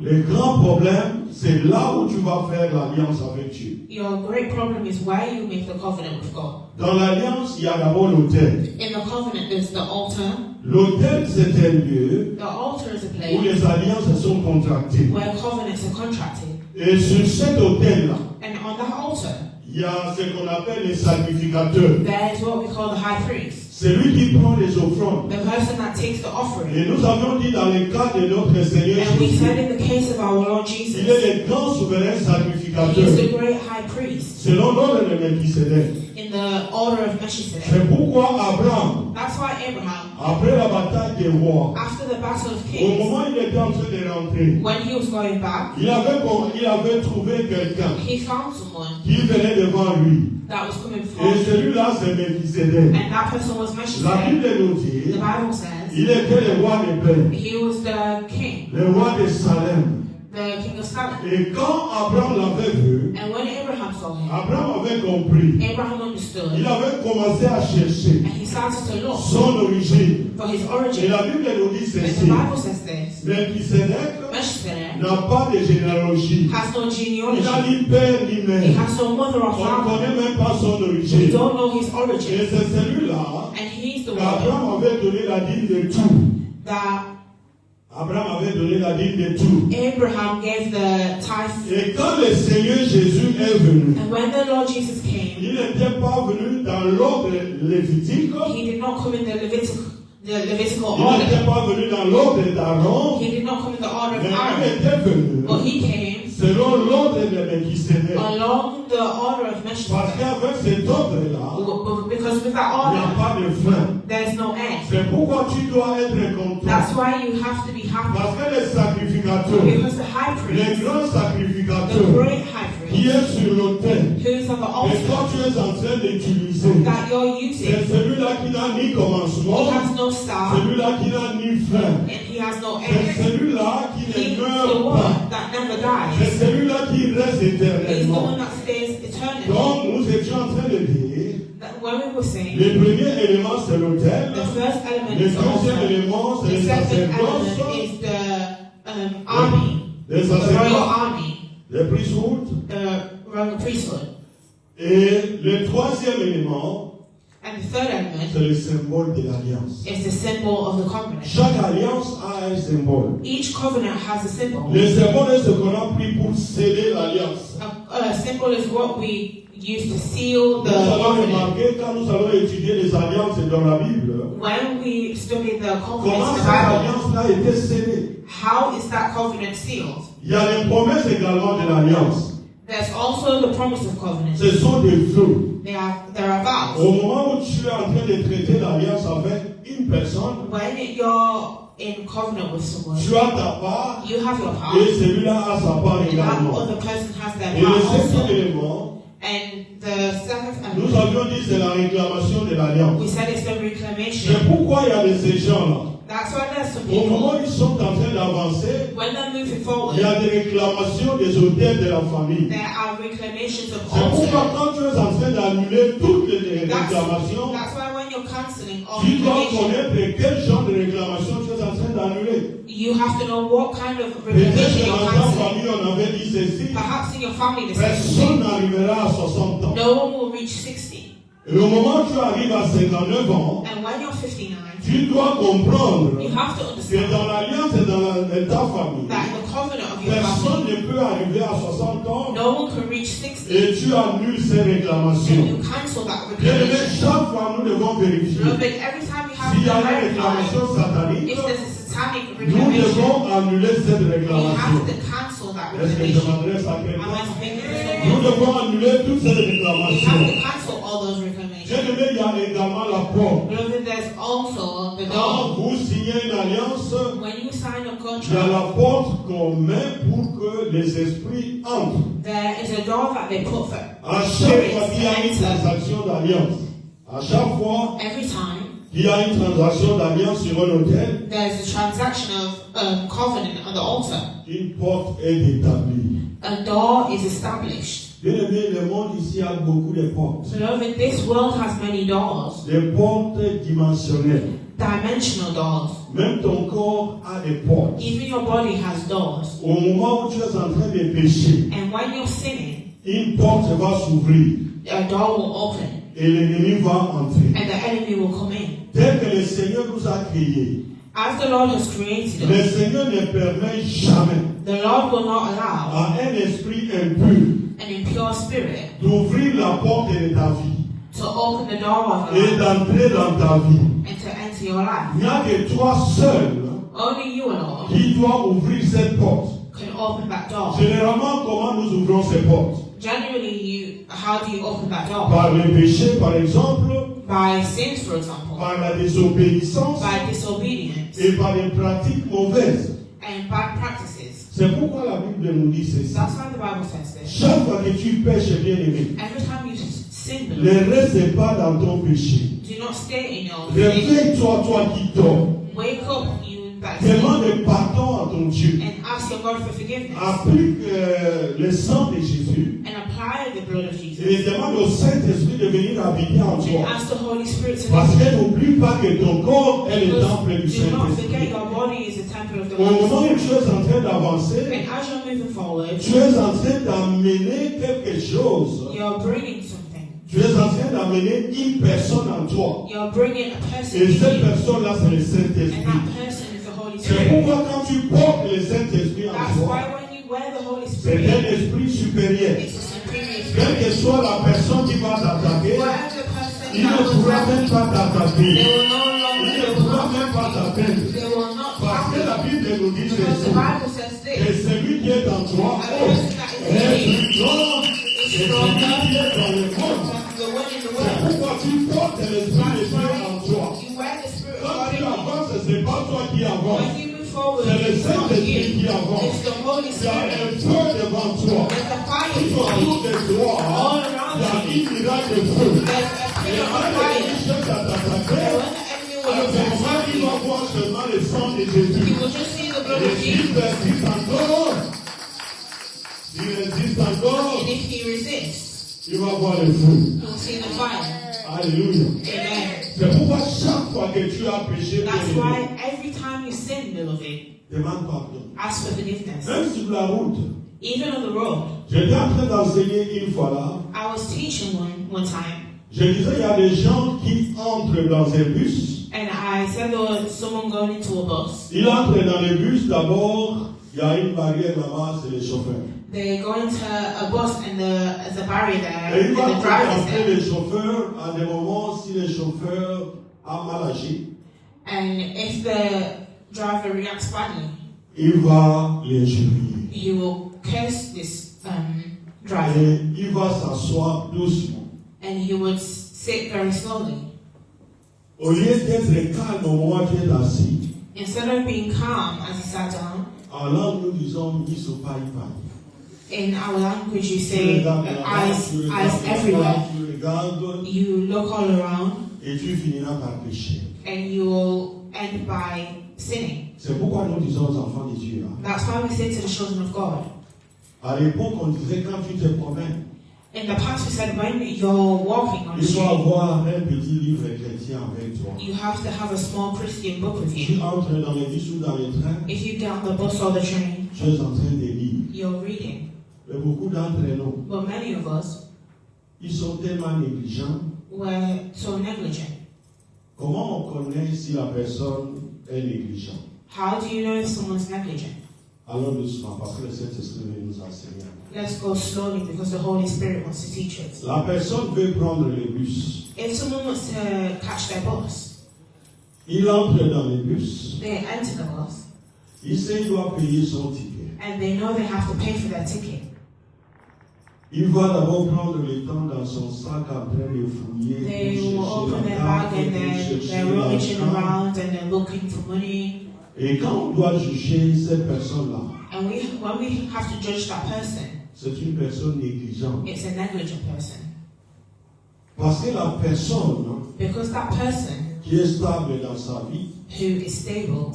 le grand problème, c'est là où tu vas faire l'alliance avec Dieu. your great problem is where you make the covenant with God. Dans l'alliance, il y a d'abord l'autel. In the covenant, there's the altar. L'autel, c'est un lieu The altar is a où place les alliances sont contractées. where covenants are contracted. Et sur cet autel-là, And on that altar, il y a ce qu'on appelle les sacrificateurs. there is what we call the high priest, C'est lui qui prend les offrandes. the person that takes the offering. Et nous avions dit dans le cas de notre Seigneur And we Jésus, said in the case of our Lord Jesus, il est le grand souverain he is sacrificateur, the great high priest selon l'ordre de Melchisédek. in the order of Melchizedek. C'est pourquoi Abraham, That's why Abraham, après la bataille des rois, after the battle of au kings, moment où il était en train de rentrer, when he was going back, il avait trouvé quelqu'un he found someone qui venait devant lui. that was coming Et from, celui-là, c'est Melchisédek. and that person was La Melchizedek. Bible nous The dit, Bible says says. Il était le roi des paix, He was the king, le roi de Salem. the king of Salem. Et quand Abraham l'avait vu, And when Abraham saw him, Abraham avait compris. Abraham understood, Il avait commencé à chercher and he started to look son origine. for his Et origin. la Bible nous dit And the ceci. Bible says this. Melchisedec Melchizedek n'a pas de généalogie. has no Il n'a genealogy. ni père ni He mère. has no mother or On ne father. connaît même pas son We origine. don't know his Et origin. c'est celui-là And he's the one qu'Abraham avait donné la dîme de tout. that Abraham avait donné la dîme de tout. Abraham gave the tithe. Et quand le Seigneur Jésus est venu, And when the Lord Jesus came, il n'était pas venu dans l'ordre lévitique. he did not come in the Levitical Il order. n'était pas venu dans l'ordre d'Aaron. He did not come in the order of Mais il Aaron. était venu But he came selon l'ordre de Melchisedec. along the order of Parce Melchizedek. qu'avec cet ordre-là, Because with that il n'y a order, pas de fin. there's no end. C'est pourquoi tu dois être content. That's why you have to be happy. Parce que les sacrificateurs, Because the high les priest, grands the sacrificateurs great high qui priest, est sur l'autel, who is on the et altar, toi tu es en train d'utiliser, that you're c'est using, celui-là qui n'a ni he commencement, has no start, celui-là qui n'a ni fin, and he has no c'est end. celui-là qui He's ne the meurt one pas, that never c'est dies. celui-là qui reste He's the éternellement. one that stays eternally. Donc nous étions en train de dire, That when we were saying, le premier élément c'est l'autel, the first element le is the deuxième altar. élément c'est The le second sacerdoce, element is the army, les the royal sacerdotes, army, les priesthood, the royal priesthood. et le troisième élément And the third element c'est le symbole de l'alliance. is the symbol of the covenant. Chaque alliance a un symbole. Each covenant has a symbol. Le symbole est ce qu'on a pris pour sceller l'alliance. A symbol is what we use to seal the Nous allons covenant. remarquer quand nous allons étudier les alliances dans la Bible, When we study the comment covenant in the cette Bible, alliance a été scellée. how is that covenant sealed? Il y a les promesses également de l'alliance. There's also the promise of covenant. Ce sont des vœux. There are vows. Au moment où tu es en train de traiter l'alliance avec une personne, When you're in covenant with someone, tu as ta part you have your part, et celui-là a sa part and that également. other person has their Et le part septième also. élément, And the seventh nous element, avions dit c'est la réclamation de l'alliance. we said it's the reclamation. C'est pourquoi il y a de ces gens-là. That's why there's some Au moment people, où ils sont en train d'avancer, when they're moving il forward, y a des réclamations des hôtels de la famille. there are reclamations of C'est pourquoi altar. quand tu es en train d'annuler toutes les That's réclamations, why when you're cancelling all tu dois reclamation, connaître quel genre de réclamation tu es en train d'annuler. you have to know what kind of Peut-être reclamation que you're dans ta cancelling. famille, on avait dit ceci, Perhaps in your family, the same personne thing. n'arrivera à 60 ans. No one will reach 60. Et au moment où tu arrives à 59 ans, And when you're 59, tu dois comprendre you have to que understand dans l'alliance et dans ta famille, that in the covenant of your personne family, ne peut arriver à 60 ans no one can reach 60 et tu annules ces and réclamations. you cancel that Bien aimé, reclamation. chaque fois nous devons vérifier. Beloved, every time you have S'il y a to une verify réclamation satanique, if there's a satanic nous reclamation, devons annuler cette you réclamation. have to cancel that Est-ce que je reclamation. m'adresse à Am quelqu'un? I speaking to Nous someone? devons annuler toutes ces You have réclamations. to cancel all those Bien reclamations. aimé, il y a également la porte. Beloved, there's also the Quand door. vous signez une alliance, When you sign a il y a contract, la porte qu'on met pour que les esprits entrent. there is a door that they put for À chaque fois spirits qu'il y a to une enter. transaction d'alliance, à chaque fois Every time qu'il y a une transaction d'alliance sur un hôtel, there's a transaction of covenant on the altar, une porte est établie. a door is established. Bien aimé, le monde ici a beaucoup de portes. Beloved, this world has many doors, Des portes dimensionnelles. dimensional doors. Même ton corps a des portes. Even your body has doors. Au moment où tu es en train de pécher, And when you're sinning, une porte va s'ouvrir a door will open et l'ennemi va entrer. and the enemy will come in. Tel que le Seigneur nous a créés, As the Lord has created le us, Seigneur ne permet jamais the Lord will not allow à un esprit impur an impure spirit d'ouvrir la porte de ta vie to open the door of et your life d'entrer dans ta vie. and to enter your life. Il n'y a que toi seul Only you alone qui dois ouvrir cette porte. can open that door. Généralement, comment nous ouvrons ces portes? Generally, how do you open that door? Par le péché, par exemple, By sins, for example, par la désobéissance by disobedience et par des pratiques mauvaises. and bad practices. C'est pourquoi la Bible nous dit ceci. That's why the Bible says this. Chaque fois que tu pêches, bien aimé, Every time you sin, ne beloved, reste pas dans ton péché. do not stay in your sin. Réveille-toi, toi qui dors. Wake up, you that Demande pardon à ton Dieu. and ask your God for forgiveness. Applique le sang de Jésus. And apply the blood of Jesus. Et demande au Saint-Esprit de venir habiter en And toi. ask the Holy Spirit to Parce live. que n'oublie pas que ton corps est le temple du Do not forget Saint-Esprit. your body is the temple of the Au Holy moment où Spirit. tu es en train d'avancer, And as you're moving forward, tu es en train d'amener quelque chose. you're bringing something. Tu es en train d'amener une personne en toi. You're bringing a person Et in cette you. personne-là, c'est le And Saint-Esprit. that person is the Holy C'est Spirit. pourquoi quand tu portes le Saint-Esprit en That's toi, why when you wear the Holy c'est un Spirit, esprit supérieur. it's a superior Quelle que spirit. soit la personne qui va t'attaquer, Whatever the person il ne that was pourra there, même pas they t'attaquer. will no Il longer, ne pourra même pas t'atteindre. they will not Parce que la happen. Bible nous dit Because the ceci. Bible says Et this. celui qui est en toi, A oh, person that is est in you plus grand que is celui stronger qui est dans le monde. than the one in the C'est world. pourquoi tu portes l'esprit de That's Dieu en toi. why you wear the Spirit of Quand God tu in you. avances, ce n'est pas toi qui avances. When you move forward, C'est le it's not Saint-Esprit qui you. avance. It's the Holy Il y a Spirit. un feu devant toi. There's a fire Tout for autour you. de toi, All il y a around you. une miracle de feu. There's a Et pillar quand of le fire. ennemi cherche à And t'attaquer, when the enemy à will ce moment, attack il you, va voir seulement le sang de Jésus. you will just see the blood Et of s'il Jesus. persiste encore, s'il résiste encore, And if he resists, il va voir le feu. you'll see the fire. Alléluia. Amen. C'est pourquoi chaque fois que tu as péché, That's bien-aimé, why every time you sin, beloved, demande pardon. ask for forgiveness. Même sur la route, Even on the road. j'étais en train d'enseigner une fois là. I was teaching one time, Je disais, il y a des gens qui entrent dans un bus. and I said there was someone going into a bus. Ils entrent dans le bus, d'abord, il y a une barrière là-bas, c'est le chauffeur. They go into a bus, and there's a barrier there, Et and il va the driver's contempler there. le chauffeur à des moments si le chauffeur a mal agi. And if the driver reacts badly, Il va l'injurier. he will curse this driver, Et il va s'asseoir doucement. and he would sit very slowly. Au lieu d'être calme au moment où tu es assis, Instead of being calm as he sat down, en langue nous disons misopai. in our language you Tu say regardes là-bas, eyes, tu eyes regardes là-bas, everywhere. tu regardes You look all around, et tu finiras par pécher. and you will end by sinning. C'est pourquoi nous disons aux enfants de Dieu là. That's why we say to the children of God. À l'époque, on disait quand tu te promènes, In the past, we said when you're walking on the il faut street, avoir un petit livre chrétien avec toi. you have to have a small Christian book with Tu you. entres dans le bus ou dans le train, If you get on the bus or the train, tu es en train de lire. you're reading. Mais beaucoup d'entre nous, But many of us ils sont tellement négligents. were so negligent. Comment on connaît si la personne est négligente? How do you know if someone's negligent? Allons doucement, parce que le Saint-Esprit veut nous enseigner. Let's go slowly because the Holy Spirit wants to teach us. La personne veut prendre le bus. If someone wants to catch their bus, Il entre dans le bus. they enter the bus Il sait qu'il doit payer son ticket. and they know they have to pay for their ticket. Il va d'abord prendre le temps dans son sac en train de fouiller. They will pour open chercher their la bag carte, and pour they're chercher rummaging l'argent. around and they're looking for money. Et quand on doit juger cette personne-là, And when we have to judge that person, c'est une personne négligente. it's a negligent person. Parce que la personne Because that person qui est stable dans sa vie, who is stable,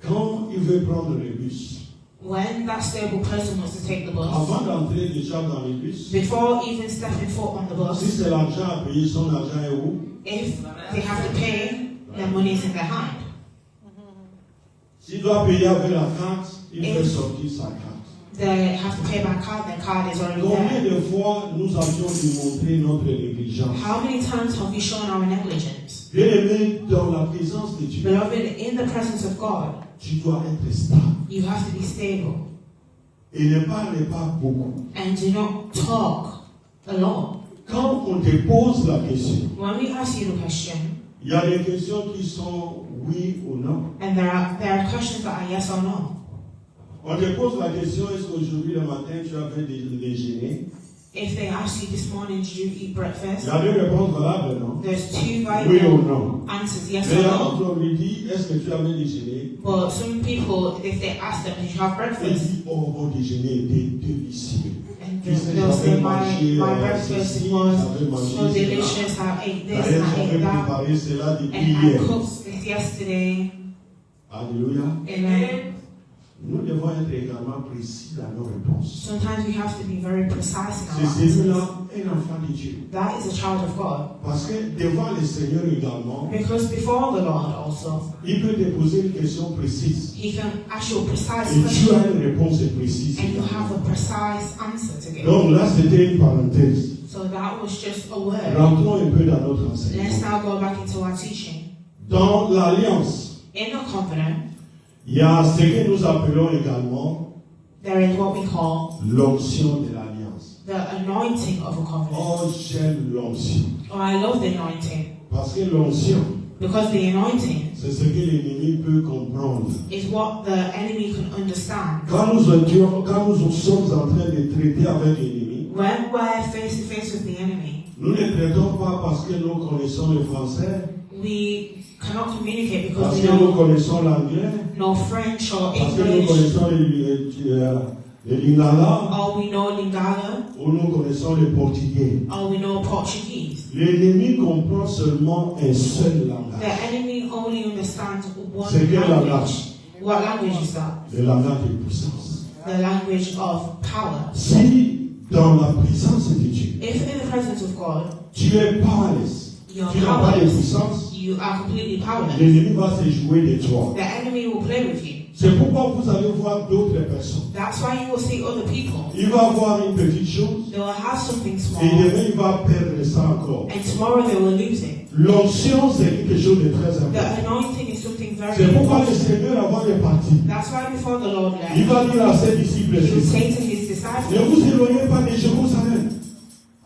quand il veut prendre le bus, when that stable person wants to take the bus, avant d'entrer déjà dans le bus, before even stepping foot on the si bus, c'est l'argent à payer, son argent est où? if they have to pay, their money is in their hand. S'il doit payer avec la carte, il Et- fait sortir sa carte. They have to pay by card, their card is already Combien there. de fois nous avions démontré notre négligence? How many times have we shown our negligence? Bien aimé, dans la présence de Dieu, Beloved, in the presence of God, tu dois être stable. you have to be stable Et ne parle pas beaucoup. and do not talk alone. Quand on te pose la question, When we ask you the question, il y a des questions qui sont oui ou non. and there are questions that are yes or no. On te pose la question, est-ce qu'aujourd'hui le matin tu as fait déjeuner? If they ask you this morning, did you eat Il breakfast? y a deux réponses valables, non? There's two Oui ou viable non? answers, yes Mais il y a or no. d'autres, on lui dit, est-ce que tu avais déjeuné? But some people, if they ask them, did you have Il breakfast? dit, oh, mon déjeuner était délicieux. And Tu sais, they'll say, j'avais mangé my breakfast ceci, was j'avais so mangé delicious, cela. I ate this, D'ailleurs, I j'avais ate that, préparé cela depuis and I hier. cooked this is yesterday. Alléluia. Amen. Nous devons être également précis dans nos réponses. Sometimes we have to be very precise in our C'est answers. celui-là un enfant de Dieu. That is a child of God. Parce que devant le Seigneur également, Because before the Lord also, il peut te poser une question précise. He can ask you a precise Et tu question as une réponse précise. and you have a precise answer to give. Donc là, c'était une parenthèse. So that was just a word. Rentrons un peu dans notre Let's enseignement. now go back into our teaching. Dans l'alliance, In the covenant, il y a ce que nous appelons également there is what we call l'onction de l'alliance. the anointing of a covenant. Oh, j'aime l'onction. Oh, I love the anointing. Parce que l'onction, Because the anointing c'est ce que l'ennemi peut comprendre. is what the enemy can understand. Quand nous sommes en train de traiter avec l'ennemi, When we're face to face with the enemy, nous ne traitons pas parce que nous connaissons le français, we cannot communicate parce because que we nous don't connaissons l'anglais, know French or parce que nous English, connaissons le lingala, or we know Lingala, ou nous connaissons le portugais. or we know Portuguese. L'ennemi comprend seulement un seul The langage. enemy only understands one C'est quel language. langage? What language is that? Le langage de puissance. The language of power. Si dans la présence de Dieu, If in the presence of God, tu es powerless, you're tu n'as pas de powerless, puissance, you are completely powerless, l'ennemi va se jouer de toi. the enemy will play with you. C'est pourquoi vous allez voir d'autres personnes. That's why you will see other people. Il va avoir une petite chose They will have something et small, demain il va perdre ça encore. and tomorrow they will lose it. L'onction c'est quelque chose de très The important. anointing is something very C'est pourquoi le important. Seigneur avant de partir, That's why before the Lord il left, va dire à ses disciples, he would ceci, say to his ne disciples, vous éloignez pas de Jérusalem.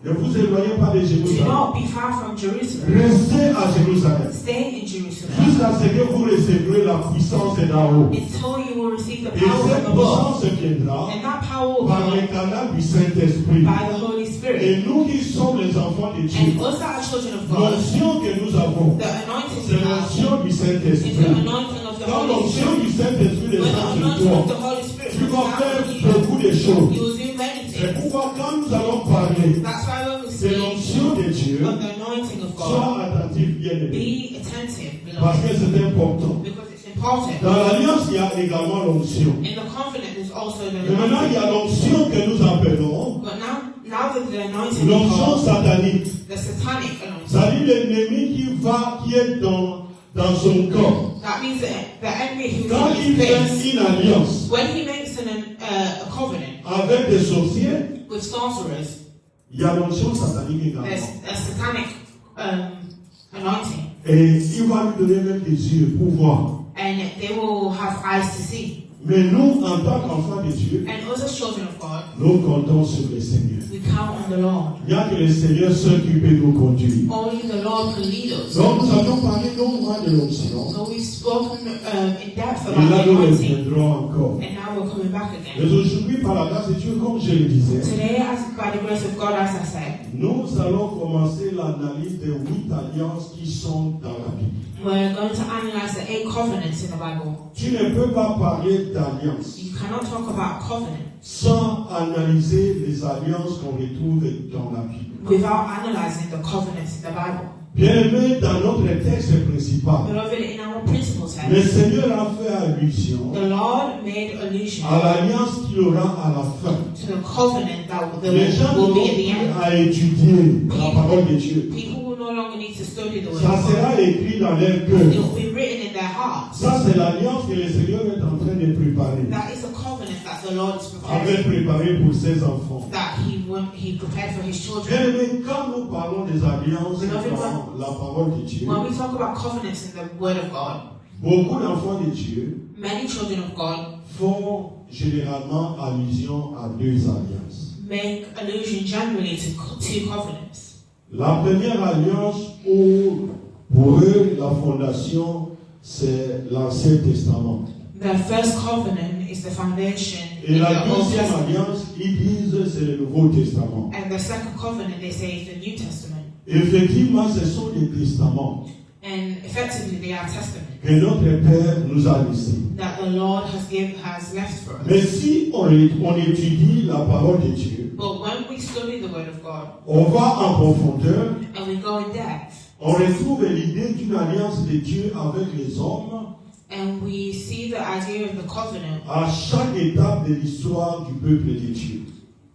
Ne vous éloignez pas de do Jérusalem. not be far from Jerusalem. Restez à Jérusalem. Stay in Jerusalem Jusqu'à ce que vous recevrez la puissance d'en haut. until you will receive the Et power cette from above. puissance viendra And that power will par come le canal du Saint-Esprit. by the Holy Spirit. Et nous qui sommes les enfants de Dieu, And us that are children of God, l'onction que nous avons, the anointing c'est we have l'onction du is the Saint-Esprit. anointing of the Quand Holy l'onction Spirit. du Saint-Esprit When the descend sur anointing of toi, the Holy Spirit tu vas comes faire down on you, beaucoup de choses. you will do many C'est things. pourquoi quand nous allons parler That's why when we de speak l'onction de Dieu, of the anointing of God, sois attentif, bien-aimé. be attentive, Parce beloved, que c'est important. because it's important. Dans l'alliance, il y a également l'onction. In the covenant, there's also the Mais maintenant, il y anointing. a l'onction que nous appelons But now that the anointing we l'onction call satanique. the satanic anointing, C'est-à-dire l'ennemi qui est dans son corps. that means that the enemy who's Quand in il his fait face, une alliance when he makes a covenant avec des sorciers, with sorcerers, il y a l'onction satanique également. there's a satanic anointing, Et il va lui donner même des yeux pour voir. and they will have eyes to see. Mais nous, en tant qu'enfants de Dieu, And us as children of God, nous comptons sur le Seigneur. we count on the Lord. Il n'y a que le Seigneur seul qui peut nous conduire. Only the Lord can lead us. Donc nous avions parlé longuement de l'onction. So we've spoken in depth Et about là, the nous anointing, reviendrons encore. and now we're coming back Mais again. aujourd'hui, par la grâce de Dieu, comme je le disais, Today, as by the grace of God, as I said, nous allons commencer l'analyse des 8 alliances qui sont dans la Bible. we're going to analyze the 8 covenants in the Bible. Tu ne peux pas parler d'alliance You cannot talk about covenant sans analyser les alliances qu'on retrouve dans la Bible. without analyzing the covenants in the Bible. Bien-aimé, dans notre texte principal, Beloved, in our principal le text, Seigneur a fait allusion the Lord made allusion à l'alliance qu'il aura à la fin. to the covenant that Les gens will be at n'auront the end. plus à étudier la parole de Dieu. People will no longer need to study the word Ça of God. sera écrit dans leur It cœur. will be written in their hearts. Ça, c'est l'alliance que le Seigneur est en train de préparer. That is a covenant that the Lord is Avait preparing, préparé pour ses enfants. that He prepared for His children. Bien-aimé, quand nous parlons des alliances dans la parole de Dieu, When we talk about covenants in the Word of God, beaucoup d'enfants de Dieu many children of God font généralement allusion à 2 alliances. make allusion generally to 2 covenants. La première alliance, où pour eux, la fondation, c'est l'Ancien Testament. The first covenant is the foundation Et in la the Old deuxième Testament. alliance, ils disent c'est le Nouveau Testament. And the second covenant, they say, is the New Testament. Effectivement, ce sont des testaments And effectively, they are testament que notre Père nous a laissés. that the Lord has left for us. Mais si on étudie la parole de Dieu, But when we study the Word of God on va en profondeur, and we go in depth, On retrouve l'idée d'une alliance de Dieu avec les hommes And we see the idea of the covenant à chaque étape de l'histoire du peuple de Dieu.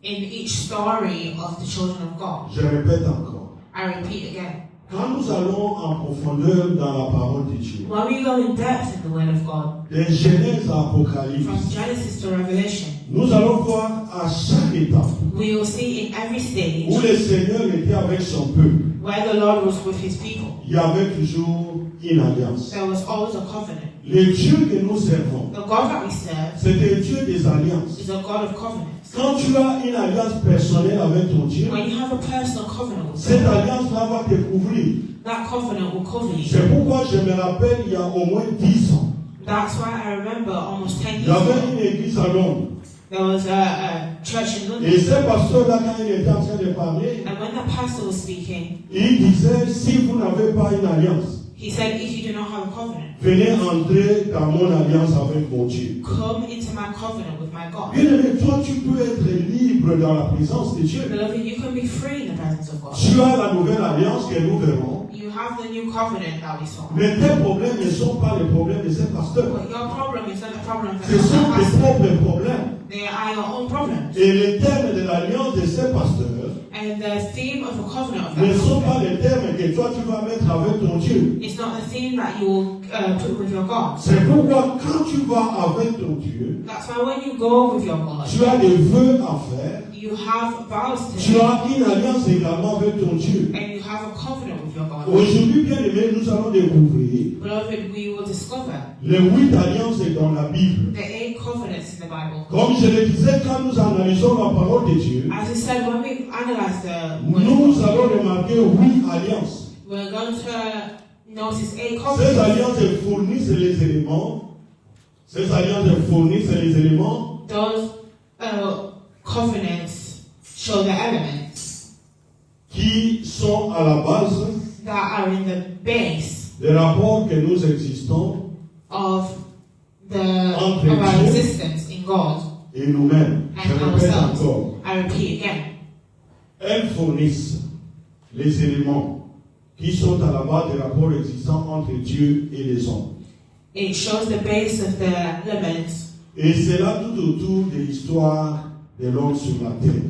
in each story of the children of God. Je répète encore. I repeat again. Quand nous allons en profondeur dans la parole de Dieu, When we go in depth in the Word of God, de Genèse à from Apocalypse, Genesis to Revelation, nous allons voir à chaque étape we will see in every où stage le Seigneur était avec son peuple, where the Lord was with his people. il y avait toujours une alliance. There was always a covenant. Le Dieu que nous servons, The God that we serve c'est un Dieu des alliances. is a God of covenants. Quand tu as une alliance personnelle avec ton Dieu, When you have a personal covenant with cette God, alliance-là va te couvrir. that covenant will cover you. C'est pourquoi je me rappelle, il y a au moins 10 ans, That's why I remember almost 10 il y years avait ago, une église à Londres. there was a church in London. Et ce pasteur-là, quand il était en train de parler, And when the pastor was speaking, il disait, si vous n'avez pas une alliance, he said, if you do not have a covenant, venez entrer dans mon alliance avec mon Dieu. come into my covenant with my God. Bien aimé, toi, tu peux être libre dans la présence de Dieu. Beloved, you can be free in the presence of God. Tu as la nouvelle alliance que nous verrons. You have the new covenant that we saw. Mais tes problèmes ne sont pas les problèmes de ce pasteur. But your problem is not a problem of Ce sont the tes pastor. propres problèmes. They are your own problems. Et les termes de l'alliance de ce pasteur And the theme of the covenant of ne that sont pas covenant, les termes que toi tu vas mettre avec ton Dieu. it's not the theme that you will put with your God. C'est pourquoi quand tu vas avec ton Dieu, That's why when you go with your God, tu as des vœux à faire. you have vows to Tu make, as une alliance également avec ton Dieu. and you have a covenant with your God. Aujourd'hui, bien aimé, nous allons découvrir Beloved, we will discover les 8 alliances dans la Bible. the 8 covenants in the Bible. Comme je le disais, quand nous analysons la parole de Dieu, As I said, when we analyze the word of nous God, allons remarquer 8 alliances. we're going to notice 8 Ces covenants. alliances fournissent les éléments. Ces alliances fournissent les éléments Those covenants show the elements qui sont à la base that are in the base des rapports que nous existons of our existence in God et nous-mêmes. Je and répète ourselves. encore. I repeat again. Elles fournissent les éléments qui sont à la base des rapports existants entre Dieu et les hommes. It shows the base of the elements, Et c'est là tout autour de l'histoire de l'homme sur la terre.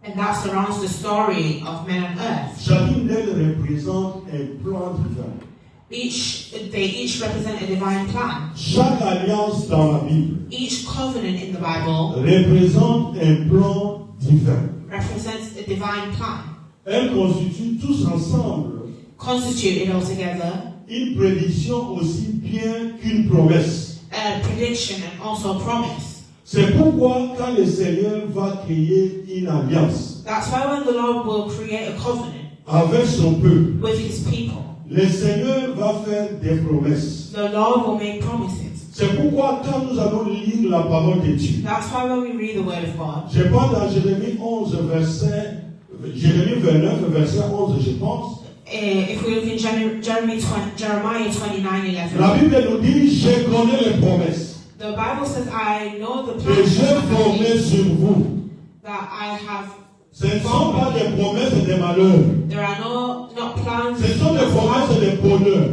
and that surrounds the story of men on earth. Chacune d'elles représente un plan divin. They each represent a divine plan. Chaque alliance dans la Bible Each covenant in the Bible représente un plan divin. represents a divine plan, Elles constituent tous ensemble constituted altogether une prédiction aussi bien qu'une promesse. a prediction and also a promise. C'est pourquoi quand le Seigneur va créer une alliance That's why when the Lord will create a covenant avec son peuple, with his people, le Seigneur va faire des promesses. the Lord will make promises. C'est pourquoi quand nous allons lire la parole de Dieu, That's why when we read the word of God, je parle dans Jérémie 29, verset 11, je pense. if we look in Jeremiah 29:11, La Bible nous dit, je connais les promesses the Bible says, I know the que plans j'ai that I formées have, sur vous. that I have. Ce ne sont pas des promesses de malheur. There are not plans. Ce sont des promesses de bonheur.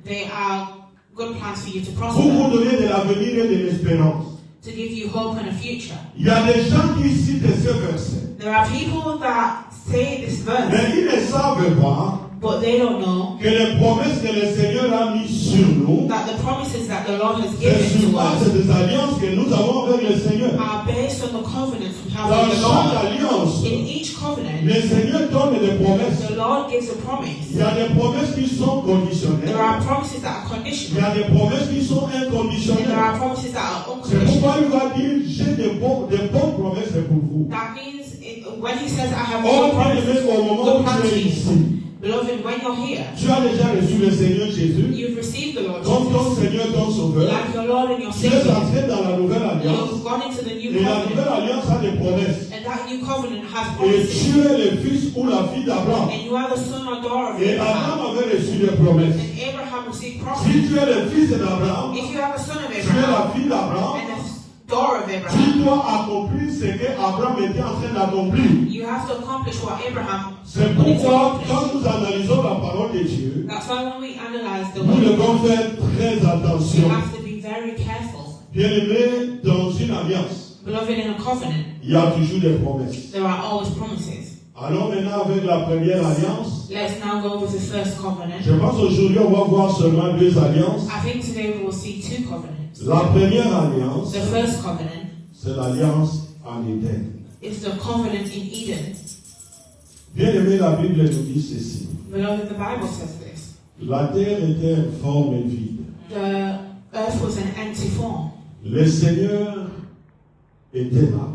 They are good plans for you to Pour vous prosper, donner de l'avenir et de l'espérance. to give you hope and a future. Il y a des gens qui citent ce verset. There are people that say this verse, Mais ils ne savent pas but they don't know que les promesses que le Seigneur a mises sur nous, that the promises that the Lord has c'est given sur to base us des alliances que nous avons avec le Seigneur. are based on the covenants we have Dans with the chaque Lord. alliance, In each covenant, le Seigneur donne des promesses. the Lord gives a Il promise. y a des promesses qui sont conditionnelles. There are promises that are Il y conditional, a des promesses qui sont and there inconditionnelles. are promises that are C'est unconditional. pourquoi il va dire, j'ai des bonnes promesses pour vous. That means when he says, I have Oh, good bien aimé, promises, au moment good où plans tu for es you. ici, Beloved, when you're here, tu as déjà reçu le Seigneur Jésus you've received the Lord comme ton Jesus, Seigneur, ton Sauveur. like your Lord and your Tu es Savior. entré dans la nouvelle alliance. You've gone into the new Et la nouvelle covenant, alliance a des promesses. and that new covenant has Et promises. tu es le fils ou la fille d'Abraham. And you are the son or daughter of Et Abraham. Abraham avait reçu des promesses. And Abraham received Si promises. tu es le fils d'Abraham, If you are the son of tu es Abraham la fille d'Abraham, and the daughter of Abraham. Tu dois accomplir ce que Abraham était en train d'accomplir. You have to accomplish what Abraham C'est wanted to pourquoi, accomplish. quand nous analysons la parole de Dieu, That's why when we analyze the nous word, devons faire très we attention. have to be very careful. Bien-aimé, dans une alliance, Beloved, in a covenant, il y a toujours des promesses. there are always promises. Allons maintenant avec la première alliance. Let's now go with the first covenant. Je pense aujourd'hui on va voir seulement deux alliances. I think today we will see two covenants. La première alliance, The first covenant c'est l'alliance en Éden. is the covenant in Eden. Bien-aimé, la Bible nous dit ceci. Beloved, the Bible says this. La terre était informe et vide. The earth was an empty form. Le Seigneur était là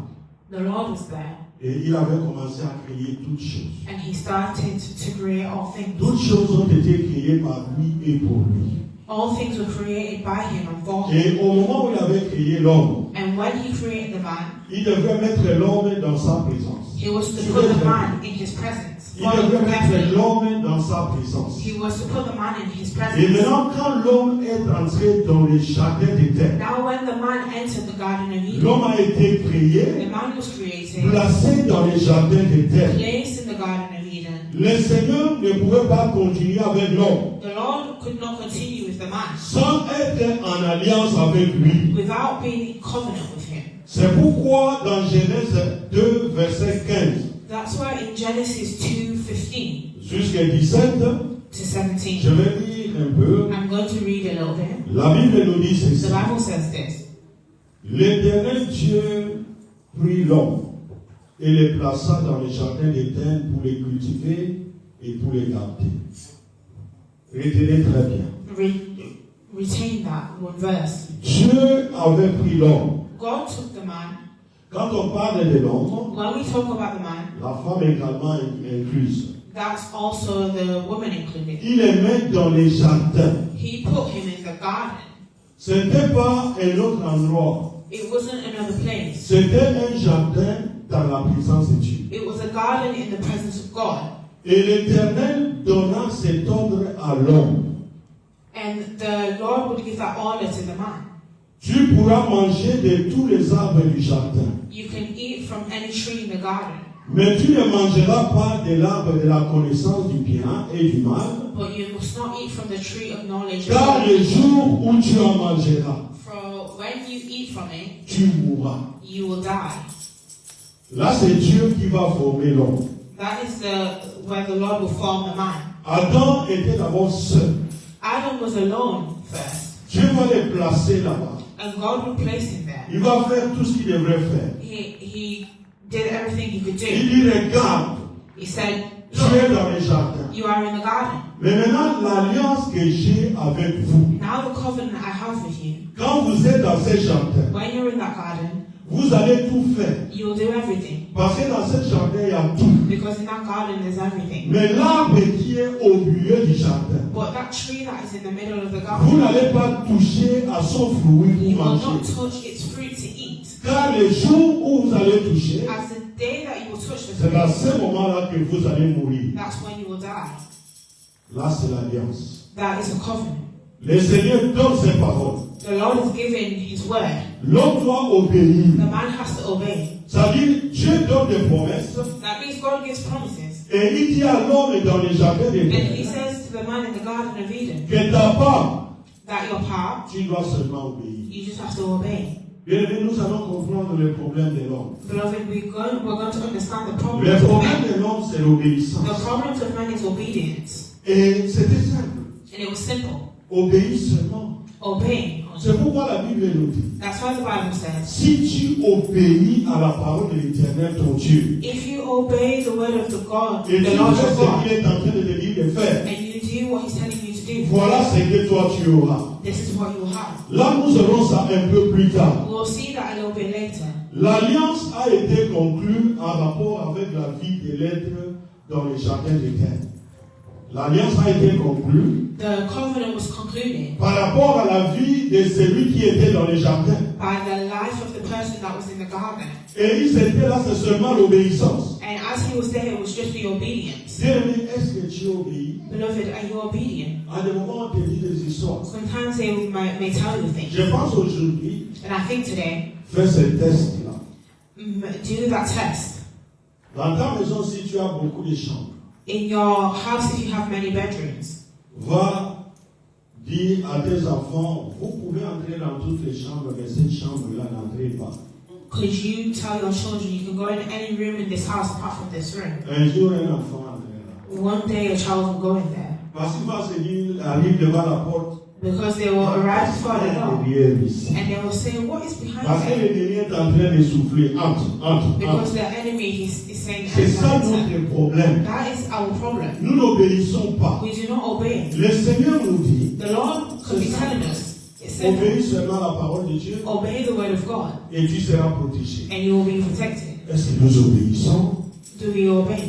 The Lord was there, et il avait commencé à créer toutes choses. and He started to create all things. Toutes choses ont été créées par lui et pour lui. All things were created by Him and for Him. Et au moment où il avait créé l'homme, And when He created the man, il devait mettre l'homme dans sa présence. He was to put the man in His presence. Il devait mettre l'homme dans sa présence. He was to put the man in His Et presence. maintenant, quand l'homme est entré dans le jardin d'Éden, Now when the man entered the Garden of Eden, l'homme a été the créé, man was created, placé dans le jardin d'Éden. placed in the Garden of Eden. Le Seigneur ne pouvait pas continuer avec l'homme The Lord could not continue with the man sans être en alliance avec lui. without being in covenant with Him. C'est pourquoi dans Genèse 2, verset 15 That's why in Genesis 2:15 jusqu'à 17, to je 17, vais lire un peu. I'm going to read a little bit. La Bible nous dit The ceci. Bible says this. L'Éternel Dieu prit l'homme et les plaça dans le jardin d'Éden pour les cultiver et pour les garder. Retenez très bien. Retain that one verse. Dieu avait pris l'homme. God took the man. Quand on parle de l'homme, When we talk about the man, la femme également est incluse. that's also the woman included. Il les met dans les jardins. He put him in the garden. Ce n'était pas un autre endroit. It wasn't another place. C'était un jardin dans la présence de Dieu. It was a garden in the presence of God. Et l'Éternel donna cet ordre à l'homme. And the Lord would give that order to the man. Tu pourras manger de tous les arbres du jardin, You can eat from any tree in the garden, mais tu ne mangeras pas de l'arbre de la connaissance du bien et du mal, but you must not eat from the tree of knowledge. car le jour où tu en mangeras, For when you eat from it, tu mourras. you will die. Là, c'est Dieu qui va former l'homme. That is where the Lord will form the man. Adam était d'abord seul. Adam was alone first, Dieu va le placer là-bas. and God would place him there. Il va faire tout ce qu'il devrait faire. He did everything he could Il do. dit, regarde, He said, tu es look, dans le jardin. you are in the garden. Mais maintenant, l'alliance que j'ai avec vous, Now the covenant I have with you, quand vous êtes dans ce jardin, when you're in that garden, vous allez tout faire. you'll do everything. Parce que dans ce jardin, il y a tout. Because in that garden there's everything. Mais l'arbre qui est au milieu du jardin, But that tree that is in the middle of the vous garden, n'allez pas toucher à son fruit you pour will not manger. touch its fruit to eat. Car le jour où vous allez toucher, As the day that you will touch the c'est à fruit, ce moment-là que vous allez mourir. that's when you will die. Là, c'est l'alliance. That is a covenant. Le Seigneur donne ses paroles. The Lord is giving His word. L'homme doit obéir. The man has to obey. C'est-à-dire, Dieu donne des promesses That means God gives promises. et il dit à l'homme dans le jardin And He d'Éden says to the man in the Garden of Eden que ta part, that your part, tu dois seulement obéir. you just have to obey. Bien aimé, nous allons comprendre le problème de l'homme. Beloved, we're going to understand the problem Le of problème man. de l'homme, c'est l'obéissance. The problem of man is obedience. Et c'était simple. And it was simple. Obéis seulement. Obeying. C'est pourquoi la Bible nous dit, That's why the Bible says, si tu obéis à la parole de l'Éternel, ton Dieu, if you obey the word of the God, et tu the Lord fais your ce God, qu'il est en train de te dire de faire, and you do what He's telling you to do, voilà ce que toi tu auras. this is what you will have. Là, nous aurons ça un peu plus tard. We'll see that a little bit later. L'alliance a été conclue en rapport avec la vie de l'être dans le jardin d'Éden. L'alliance a été conclue The covenant was concluded par rapport à la vie de celui qui était dans le jardin. by the life of the person that was in the garden. Et il était là, c'est seulement l'obéissance. And as he was there, it was just the obedience. Bien-aimé, est-ce que tu obéis? Beloved, are you obedient? À des moments, on te dit des histoires. Sometimes they may tell you things. Je pense aujourd'hui, And I think today, fais ce test-là. do that test. Dans ta maison, si tu as beaucoup de chambres, In your house, if you have many bedrooms, va dire à tes enfants, vous pouvez entrer dans toutes les chambres, mais cette chambre-là, n'entrez pas. could you tell your children you can go in any room in this house apart from this room? Un jour, un enfant entrera. One day a child will go in there. Parce qu'il va se dire, arrive devant la porte, Because they will arrive before the door. derrière ici. And they will say, what is behind Parce que there? l'ennemi est en train de souffler. Entre, entre, Because entre. the enemy is saying, C'est ça enter. notre problème. That is our problem. Nous n'obéissons pas. We do not obey. Le Seigneur nous dit, The Lord could be telling us, it said, obéis seulement à la parole de Dieu obey the word of God et tu seras protégé. and you will be protected. Est-ce que nous obéissons? Do we obey?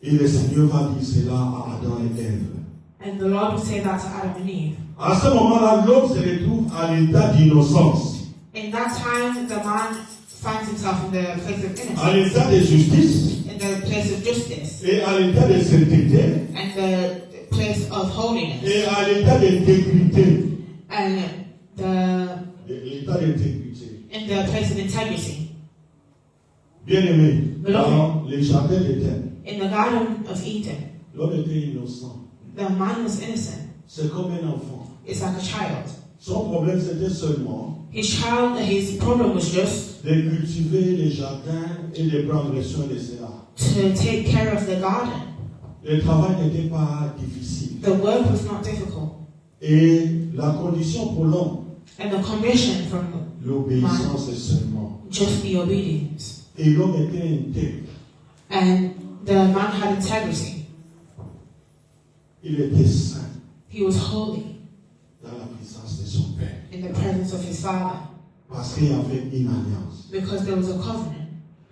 Et le Seigneur va dire cela à Adam et Ève. And the Lord will say that to Adam and Eve. À ce moment-là, l'homme se retrouve à l'état d'innocence, In that time, the man finds himself in the place of à innocence, l'état de justice in the place of justice, et à l'état de sainteté and the place of holiness, et à l'état d'intégrité. and L'état d'intégrité. in the place of integrity. Bien-aimé, Beloved. dans les jardins d'Éden, In the Garden of Eden, l'homme était innocent. the man was innocent. C'est comme un enfant. It's like a child. Son problème, c'était seulement His problem was just de cultiver les jardins et de prendre soin de cela. to take care of the garden. Le travail n'était pas difficile. The work was not difficult. Et la condition pour l'homme, And the condition from l'obéissance est seulement. just the obedience. Et l'homme était intègre. And the man had integrity. Il était saint He was holy dans la présence de son Père. in the presence of his Father Parce qu'il y avait une alliance. because there was a covenant.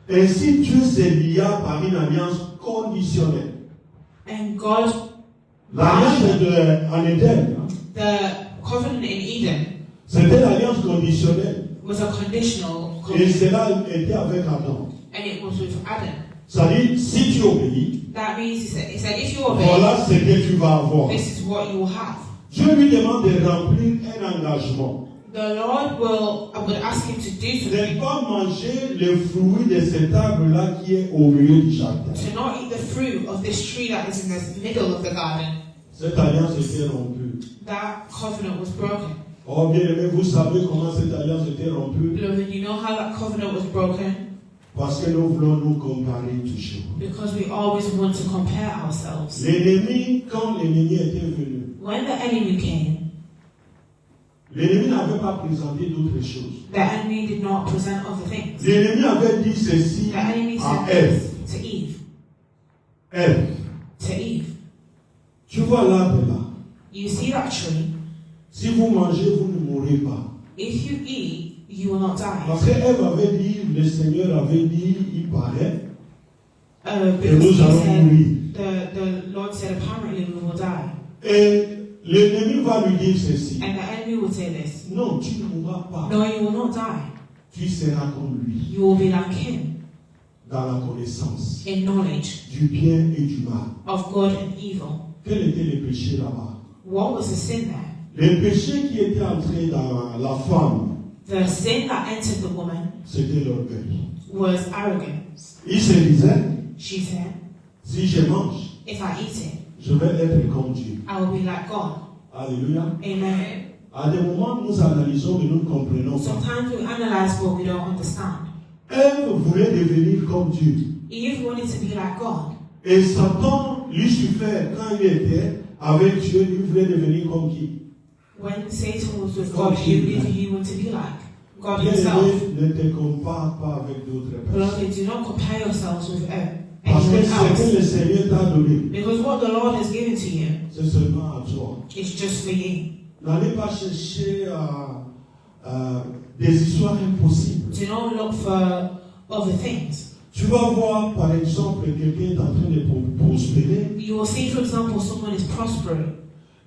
Ainsi, Dieu se lia par une alliance conditionnelle. And God, L'alliance en Éden, the covenant in Eden c'était l'alliance conditionnelle. was a conditional Et covenant. cela était avec Adam. And it was with Adam. C'est-à-dire, si tu obéis, That means he said if you obey, voilà ce que tu vas avoir. this is what you will have. Dieu lui demande de remplir un engagement. The Lord would ask him to do Ne something. pas manger le fruit de cet arbre-là qui est au milieu du jardin. To not eat the fruit of this tree that is in the middle of the garden. Cette alliance était rompue. That covenant was broken. Oh bien aimé, vous savez comment cette alliance était rompue? Beloved, you know how that covenant was broken? Parce que nous voulons nous comparer toujours. Because we always want to compare ourselves. L'ennemi, quand l'ennemi était venu, When the enemy came, l'ennemi n'avait pas présenté d'autres choses. the enemy did not present other things. L'ennemi avait dit ceci The enemy à said Ève. this to Eve. Ève, To Eve. tu vois l'arbre là. You see that tree? Si vous mangez, vous ne mourrez pas. If you eat, you will not die. Parce que Ève avait dit, le Seigneur avait dit, il paraît, que Because nous he allons said, mourir. the Lord said apparently we will die. Et l'ennemi va lui dire ceci. And the enemy will say this. Non, tu ne mourras pas. No, you will not die. Tu seras comme lui, You will be like him dans la connaissance in knowledge du bien et du mal. of good and evil. Quel était le péché là-bas? What was the sin there? Le péché qui était entré dans la femme, The sin that entered the woman c'était l'orgueil. was arrogance. Il se disait, She said, si je mange, if I eat it, je vais être comme Dieu. I will be like God. Alléluia. Amen. À des moments, nous analysons et nous ne comprenons pas. Sometimes we analyze what we don't understand. Ève voulait devenir comme Dieu. Eve wanted to be like God. Et Satan, Lucifer, quand il était avec Dieu, il voulait devenir comme qui? When Satan was with God, he wanted to be like God himself. Bien-aimé, ne te compare pas avec d'autres personnes. Beloved, do not compare yourselves with Parce que anyone ce que le else. Seigneur t'a donné, Because what the Lord has given to you c'est seulement à toi. is just for you. N'allez pas chercher des histoires impossibles. Do not look for other things. Tu vas voir, par exemple, quelqu'un est en train de prospérer. You will see, for example, someone is prospering.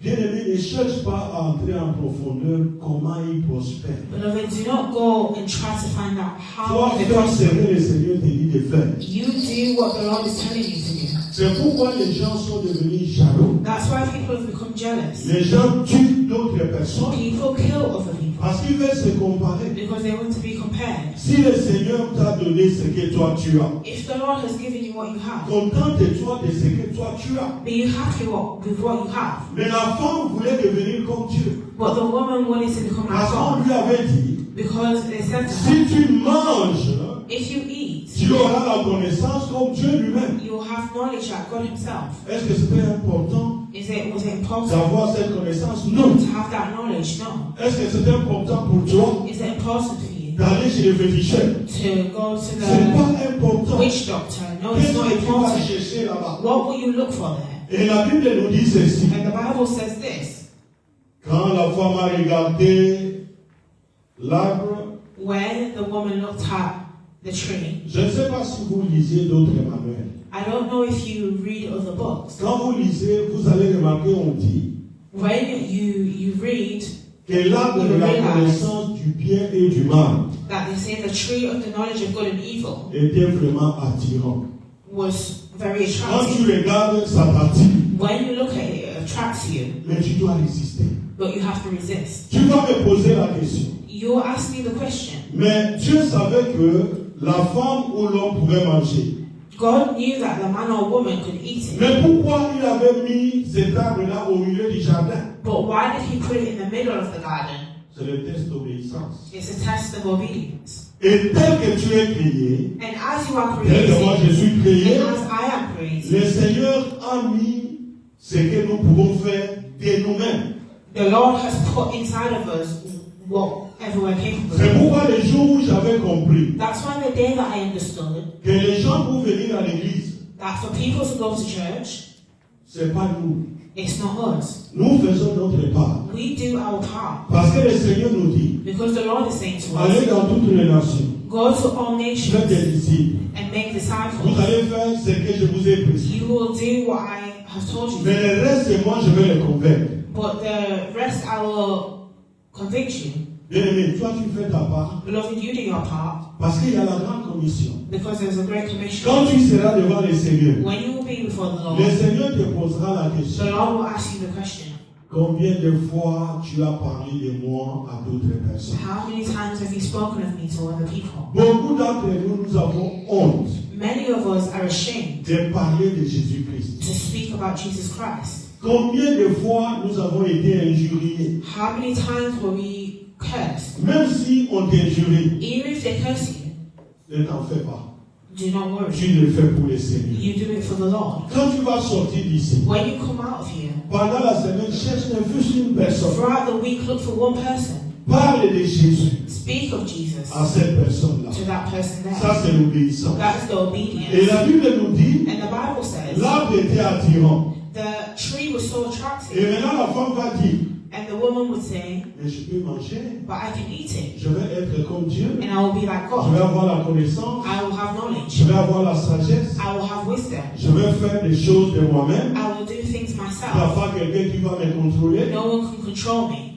Bien-aimé, ne cherche pas à entrer en profondeur comment il prospère. Beloved, do not go and try to find out Toi, how they fais ce prosper. que le Seigneur te dit de faire. You do what the Lord is telling you to do. C'est pourquoi les gens sont devenus jaloux. That's why people have become jealous. Les gens tuent d'autres personnes People kill other people parce qu'ils veulent se comparer. because they want to be compared. Si le Seigneur t'a donné ce que toi tu as, If the Lord has given you what you have, contente-toi de ce que toi tu as. be you happy with what you have. Mais la femme voulait devenir comme Dieu. But the woman wanted to become like Parce qu'on God lui avait dit, because they said to her, si tu manges, if you eat, tu auras la connaissance comme Dieu lui-même. you will have knowledge like God Himself. Est-ce que c'était important Was it important d'avoir cette connaissance? Non. to have that knowledge? No. Est-ce que c'était important pour toi Is it important for you d'aller chez le féticheur? to go to C'est the pas important. witch doctor? No, it's Qu'est-ce not que tu vas important. chercher là-bas? What will you look for there? Et la Bible nous dit ceci. And the Bible says this. Quand la femme a regardé l'arbre, When the woman looked at the tree, je ne sais pas si vous lisez d'autres manuels. I don't know if you read other books. Quand vous lisez, vous allez remarquer, on dit When you read que l'arbre de la connaissance du bien et du mal that they say the tree of the knowledge of good and evil était vraiment attirant. was very Quand tu attractive. regardes, ça t'attire. When you look at it, it attracts you, Mais tu dois résister. but you have to resist. Tu vas me poser la question. You're asking the question. Mais Dieu savait que la femme ou l'homme pouvait manger. God knew that the man or woman could eat it. Mais pourquoi il avait mis cet arbre-là au milieu du jardin? But why did he put it in the middle of the garden? C'est le test d'obéissance. It's a test of obedience. Et tel que tu es créé, And as you are tel que moi created, je suis créé, and as I am created, le Seigneur a mis ce que nous pouvons faire de nous-mêmes. the Lord has put inside of us whatever we're capable C'est of. pourquoi le jour où j'avais compris That's why the day that I understood que les gens pour venir à l'église, that for people to go to church, c'est pas nous. it's not us. Nous faisons notre part. We do our part. Parce que le Seigneur nous dit, Because the Lord is saying to allez us, dans toutes les nations, go to all faites des nations disciples. and make Vous disciples. allez faire ce que je vous ai prescrit. You will do what I have told you. Mais le reste, c'est moi, je vais les convaincre. But the rest I will convict you. Bien-aimé, toi, tu fais ta part. Beloved, you do your part Parce qu'il y a la grande commission. because there's a great commission. Quand tu seras devant le Seigneur, When you will be before the le Lord, Seigneur te posera la the question. Lord will ask you the question. Combien de fois tu as parlé de moi à d'autres personnes? How many times have you spoken of me to other people? Beaucoup d'entre nous, nous avons honte Many of us are ashamed de parler de Jésus-Christ. to speak about Jesus Christ. Combien de fois nous avons été injuriés? How many times were we cursed? Même si on t'injurie, Even if they curse you, ne t'en fais pas. do not worry. Tu le fais pour le Seigneur. You do it for the Lord. Quand tu vas sortir d'ici, When you come out of here, pendant la semaine, cherche juste une personne. throughout the week, look for one person. Parle de Jésus Speak of Jesus à cette personne-là. to that person there. Ça, c'est l'obéissance. That's the Et obedience. la Bible nous dit, And the Bible says l'arbre était attirant. the tree was so Et attractive, maintenant, la femme va dire, and the woman would say, mais je peux manger. but I can eat it, Je vais être comme Dieu. and I will be like Je vais God. avoir la connaissance. I will have Je knowledge. vais avoir la sagesse. I will have wisdom. Je vais faire des choses de moi-même. I will do things Il n'y a myself. pas quelqu'un qui va me contrôler. No one can control me.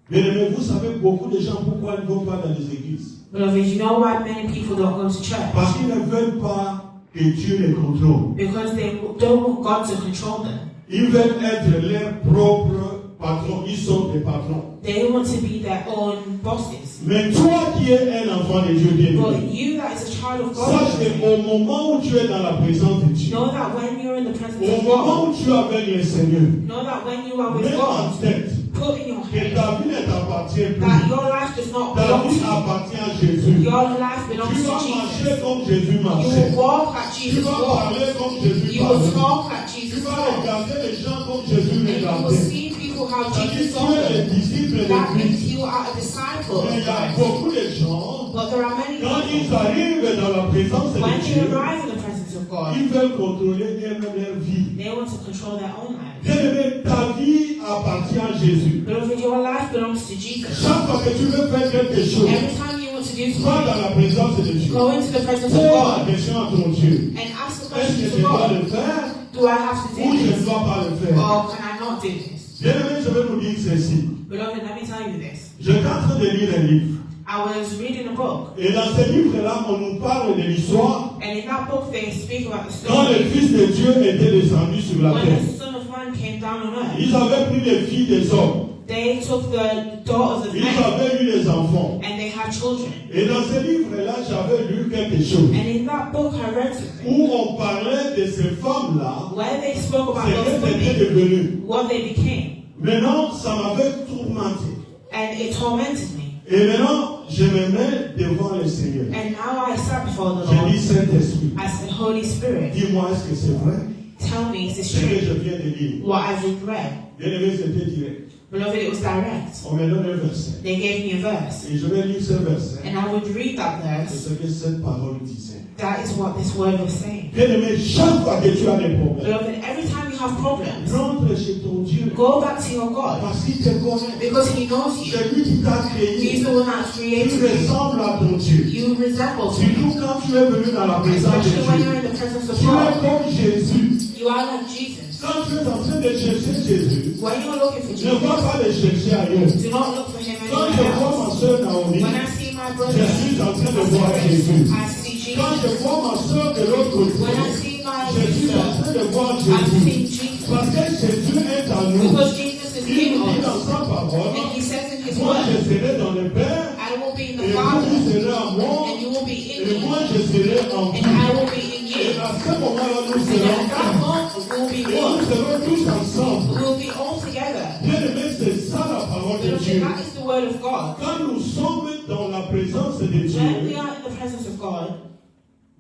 Bien aimé, vous savez beaucoup de gens pourquoi ils ne vont pas dans les églises. Beloved, you know why many people don't go to church? Parce qu'ils ne veulent pas que Dieu les contrôle. Because they don't want God to control them. Ils veulent être leurs propres patrons. Ils sont des patrons. They want to be their own bosses. Mais toi qui es un enfant de Dieu bien But aimé, you that is a child of sache God, qu'au moment où tu es dans la présence de Dieu, know that when you're in the presence au of moment God, où tu es avec le Seigneur, know that when you are with mets en God, tête put in your que head ta vie ne t'appartient plus. that your life does not Ta belong vie to appartient à Jésus. you. Your life Tu belongs vas to marcher Jesus. comme Jésus You marchait. will walk like Tu Jesus vas walked. parler comme Jésus You will parlait. talk like Tu Jesus vas talked. regarder les gens comme Jésus And you will regardait. see people how C'est-à-dire, Jesus tu saw es le them. disciple de That means Christ. you are a disciple of Mais il y a Christ. beaucoup de gens, But there are many quand ils people, arrivent dans la présence de when they Dieu, arrive in the presence of God, ils veulent contrôler eux-mêmes leur vie. they want to control their own life. Bien-aimé, ta vie appartient à Jésus. Beloved, your life belongs to Jesus. Chaque fois que tu veux faire quelque chose, Every time you want to do va dans something, la présence de Dieu. go into the presence of Pose la God question à ton Dieu. and ask the Est-ce que question je to dois God. le faire Do I have to ou do je ne this? dois pas le faire? Or can I not do this? Bien-aimé, je vais vous dire ceci. Beloved, let me tell you this. J'étais en train de lire un livre. I was reading a book, Et dans ce livre-là, on nous parle de l'histoire and in that book they speak about the quand le story Fils de Dieu était descendu sur la when terre. the Son of Man came down on earth. Ils avaient pris les filles des hommes. They took the daughters of Ils men avaient eu des enfants. and they had children. Et dans ce livre-là, j'avais lu quelque chose And in that book I read something où on parlait de ces femmes-là, where they spoke about ce those qu'elles étaient women, devenues. what they became, Maintenant, ça m'avait tourmenté. and it tormented me. Et maintenant, je me mets devant le Seigneur. And now I sat before the Je Lord. dis, Saint-Esprit, I said, Holy Spirit, dis-moi, est-ce que c'est vrai? tell me, is this Ce que true? je viens de lire. What I've read. Bien-aimé, c'était direct. Beloved, it was direct. On me donne un verset. They gave me a verse. Et je vais lire ce verset. And I would read that C'est verse. ce que cette parole disait. That is what this word was saying. Bien-aimé, chaque fois que tu as des problèmes, Beloved, every time you have problems, rentre chez ton Dieu. go back to your God. Parce qu'il te connaît. Because He knows you. C'est lui qui t'a He's créé. the one that Tu created you. ressembles à ton Dieu. You resemble Him. Surtout quand tu es venu dans la présence de Especially when you're Dieu. in the presence of Tu es God. comme Jésus. You are like Jesus. Quand tu es en train de chercher Jésus, When you're looking for ne Jesus, va pas le chercher ailleurs. do not look for Him Quand je anywhere vois else. ma soeur Naomi, When I see my je brother, suis en train de voir Jésus. I see Quand je Jesus. vois ma soeur de l'autre côté, When I see my je suis en sister, train de voir I Jésus. see Jesus. Parce que Jésus est en nous. Because Jesus is Il in nous dit us. dans sa parole, And He says in His moi je word, serai dans le Père, I will be in et the vous Father, vous serez en moi, and you will be in et me, moi je serai en and vous. I will be in Et you. à ce moment-là, nous And serons at that un. moment, we'll be Et nous one. serons tous ensemble. We'll be all together. Bien aimé, c'est ça la parole de Beloved, Dieu. that is the word of God. Quand nous sommes dans la présence de When we Dieu, are in the presence of God,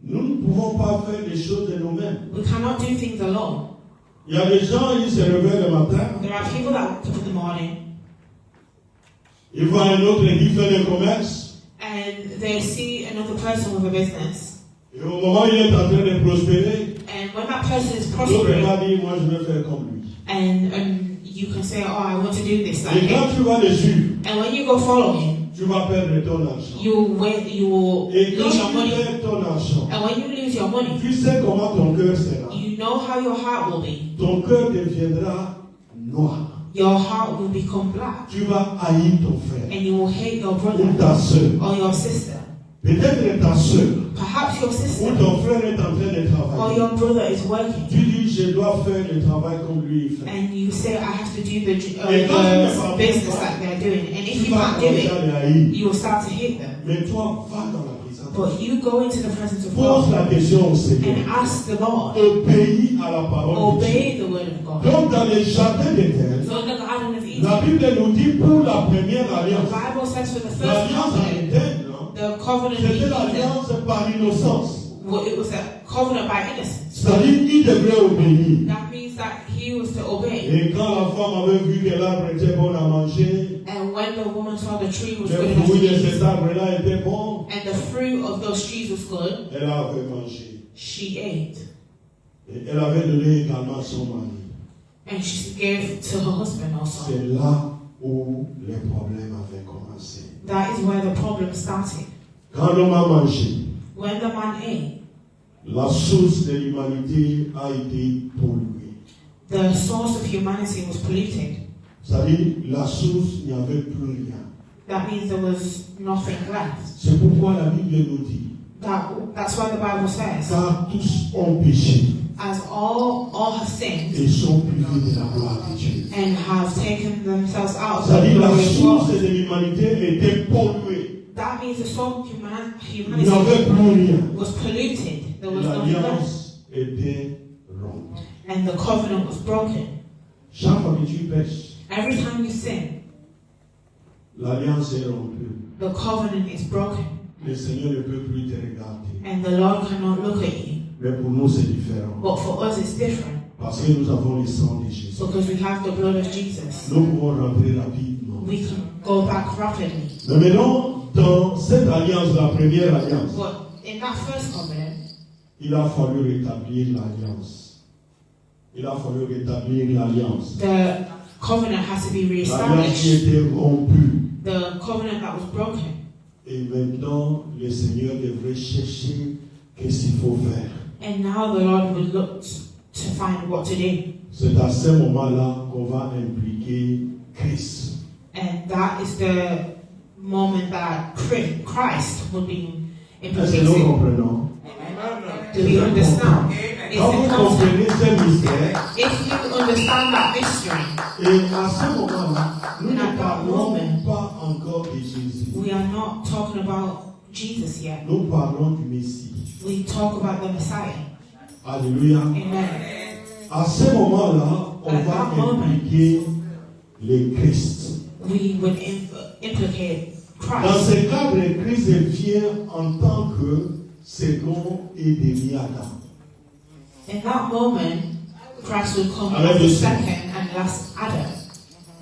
nous ne pouvons pas faire les choses de nous-mêmes. we cannot do things alone. Il y a des gens, ils se réveillent le matin, There are people that wake up in the morning ils voient un autre qui fait le commerce, and they see another person with a business. et au moment où il est en train de prospérer, And when that person is l'autre prospering, va dire, moi je vais faire comme lui. and you can say, oh, I want to do this like Et quand him. tu vas dessus, And when you go follow him, tu vas perdre ton argent. you will Et quand lose your tu money. perds ton argent, And when you lose your money, tu sais comment ton cœur sera. you know how your heart will be. Ton cœur deviendra noir. Your heart will become black. Tu vas haïr ton frère And you will hate your ou brother ta soeur. or your sister. Peut-être ta soeur Perhaps your ou sister ton frère est en train de or travailler. your brother is working. Tu dis, je dois faire le travail comme lui il fait. And you say, I have to do the Et business that they're doing. And if Tu you vas can't do commencer à it, les haïr. you will start to hate them. Mais toi, va dans la présence. But you go into the presence of Pose God la question au Seigneur. and ask the Lord, Obéis à la parole de Dieu. obey the word of God. Donc, dans les jardins d'Éden, So in the Garden of Eden, la Bible nous dit pour la première the alliance. Bible says for the first L'alliance en covenant, Éden, non? the covenant in C'était Eden, l'alliance par innocence. well, it was a covenant by innocence. C'est-à-dire qu'il devrait obéir. That means that he was to obey. Et quand la femme avait vu que l'arbre était bon à manger, And when the woman saw the tree was good le enough to fruit de eat, cet arbre-là était bon, and the fruit of those trees was good, elle avait mangé. she ate. Et elle avait donné également à son mari. And she gave to her husband also. C'est là où les problèmes avaient commencé. That is where the problem started. Quand l'homme a mangé, When the man ate, la source de l'humanité a été polluée. the source of humanity was polluted. C'est-à-dire, la source, il n'y avait plus rien. That means there was nothing left. C'est pourquoi la Bible nous dit, That's why the Bible says, car tous ont péché as all have sinned et sont privés de la gloire de Dieu. and have taken themselves out of the C'est-à-dire, la glory of source God. de l'humanité était polluée. That means the source of Il n'y avait humanity plus rien. was polluted. There was nothing left. L'alliance était rompue. And the covenant was broken. Chaque fois que tu pêches, Every time you sin, l'alliance est rompue. the covenant is broken. Le Seigneur ne peut plus te regarder. And the Lord cannot look at you. Mais pour nous, c'est différent. But for us, it's different. Parce que nous avons le sang de Jésus. Because we have the blood of Jesus. Nous pouvons rentrer rapidement. We can go back rapidly. Mais maintenant, dans cette alliance, la première alliance, But in that first covenant, il a fallu rétablir l'alliance. Il a fallu rétablir l'alliance. the covenant has to be L'alliance qui reestablished. était rompue. The covenant that was broken. Et maintenant, le Seigneur devrait chercher qu'est-ce qu'il faut faire. And now the Lord will look to find what to do. C'est à ce moment-là qu'on va impliquer Christ. And that is the moment that Christ will be Est-ce que nous implicated. comprenons? Do you understand? It's Quand vous important. comprenez ce mystère, If you understand that mystery, et à ce moment-là, nous And ne at that parlons moment, pas encore de Jésus. we are not talking about Jesus yet. Nous parlons du Messie. We talk about the Messiah. Alléluia. Amen. À ce moment-là, on At va that moment, impliquer le Christ. We would implicate Dans Christ. ce cadre, Christ vient en tant que second et demi Adam. In that moment, Christ will come Avec as le the sang. second and last Adam.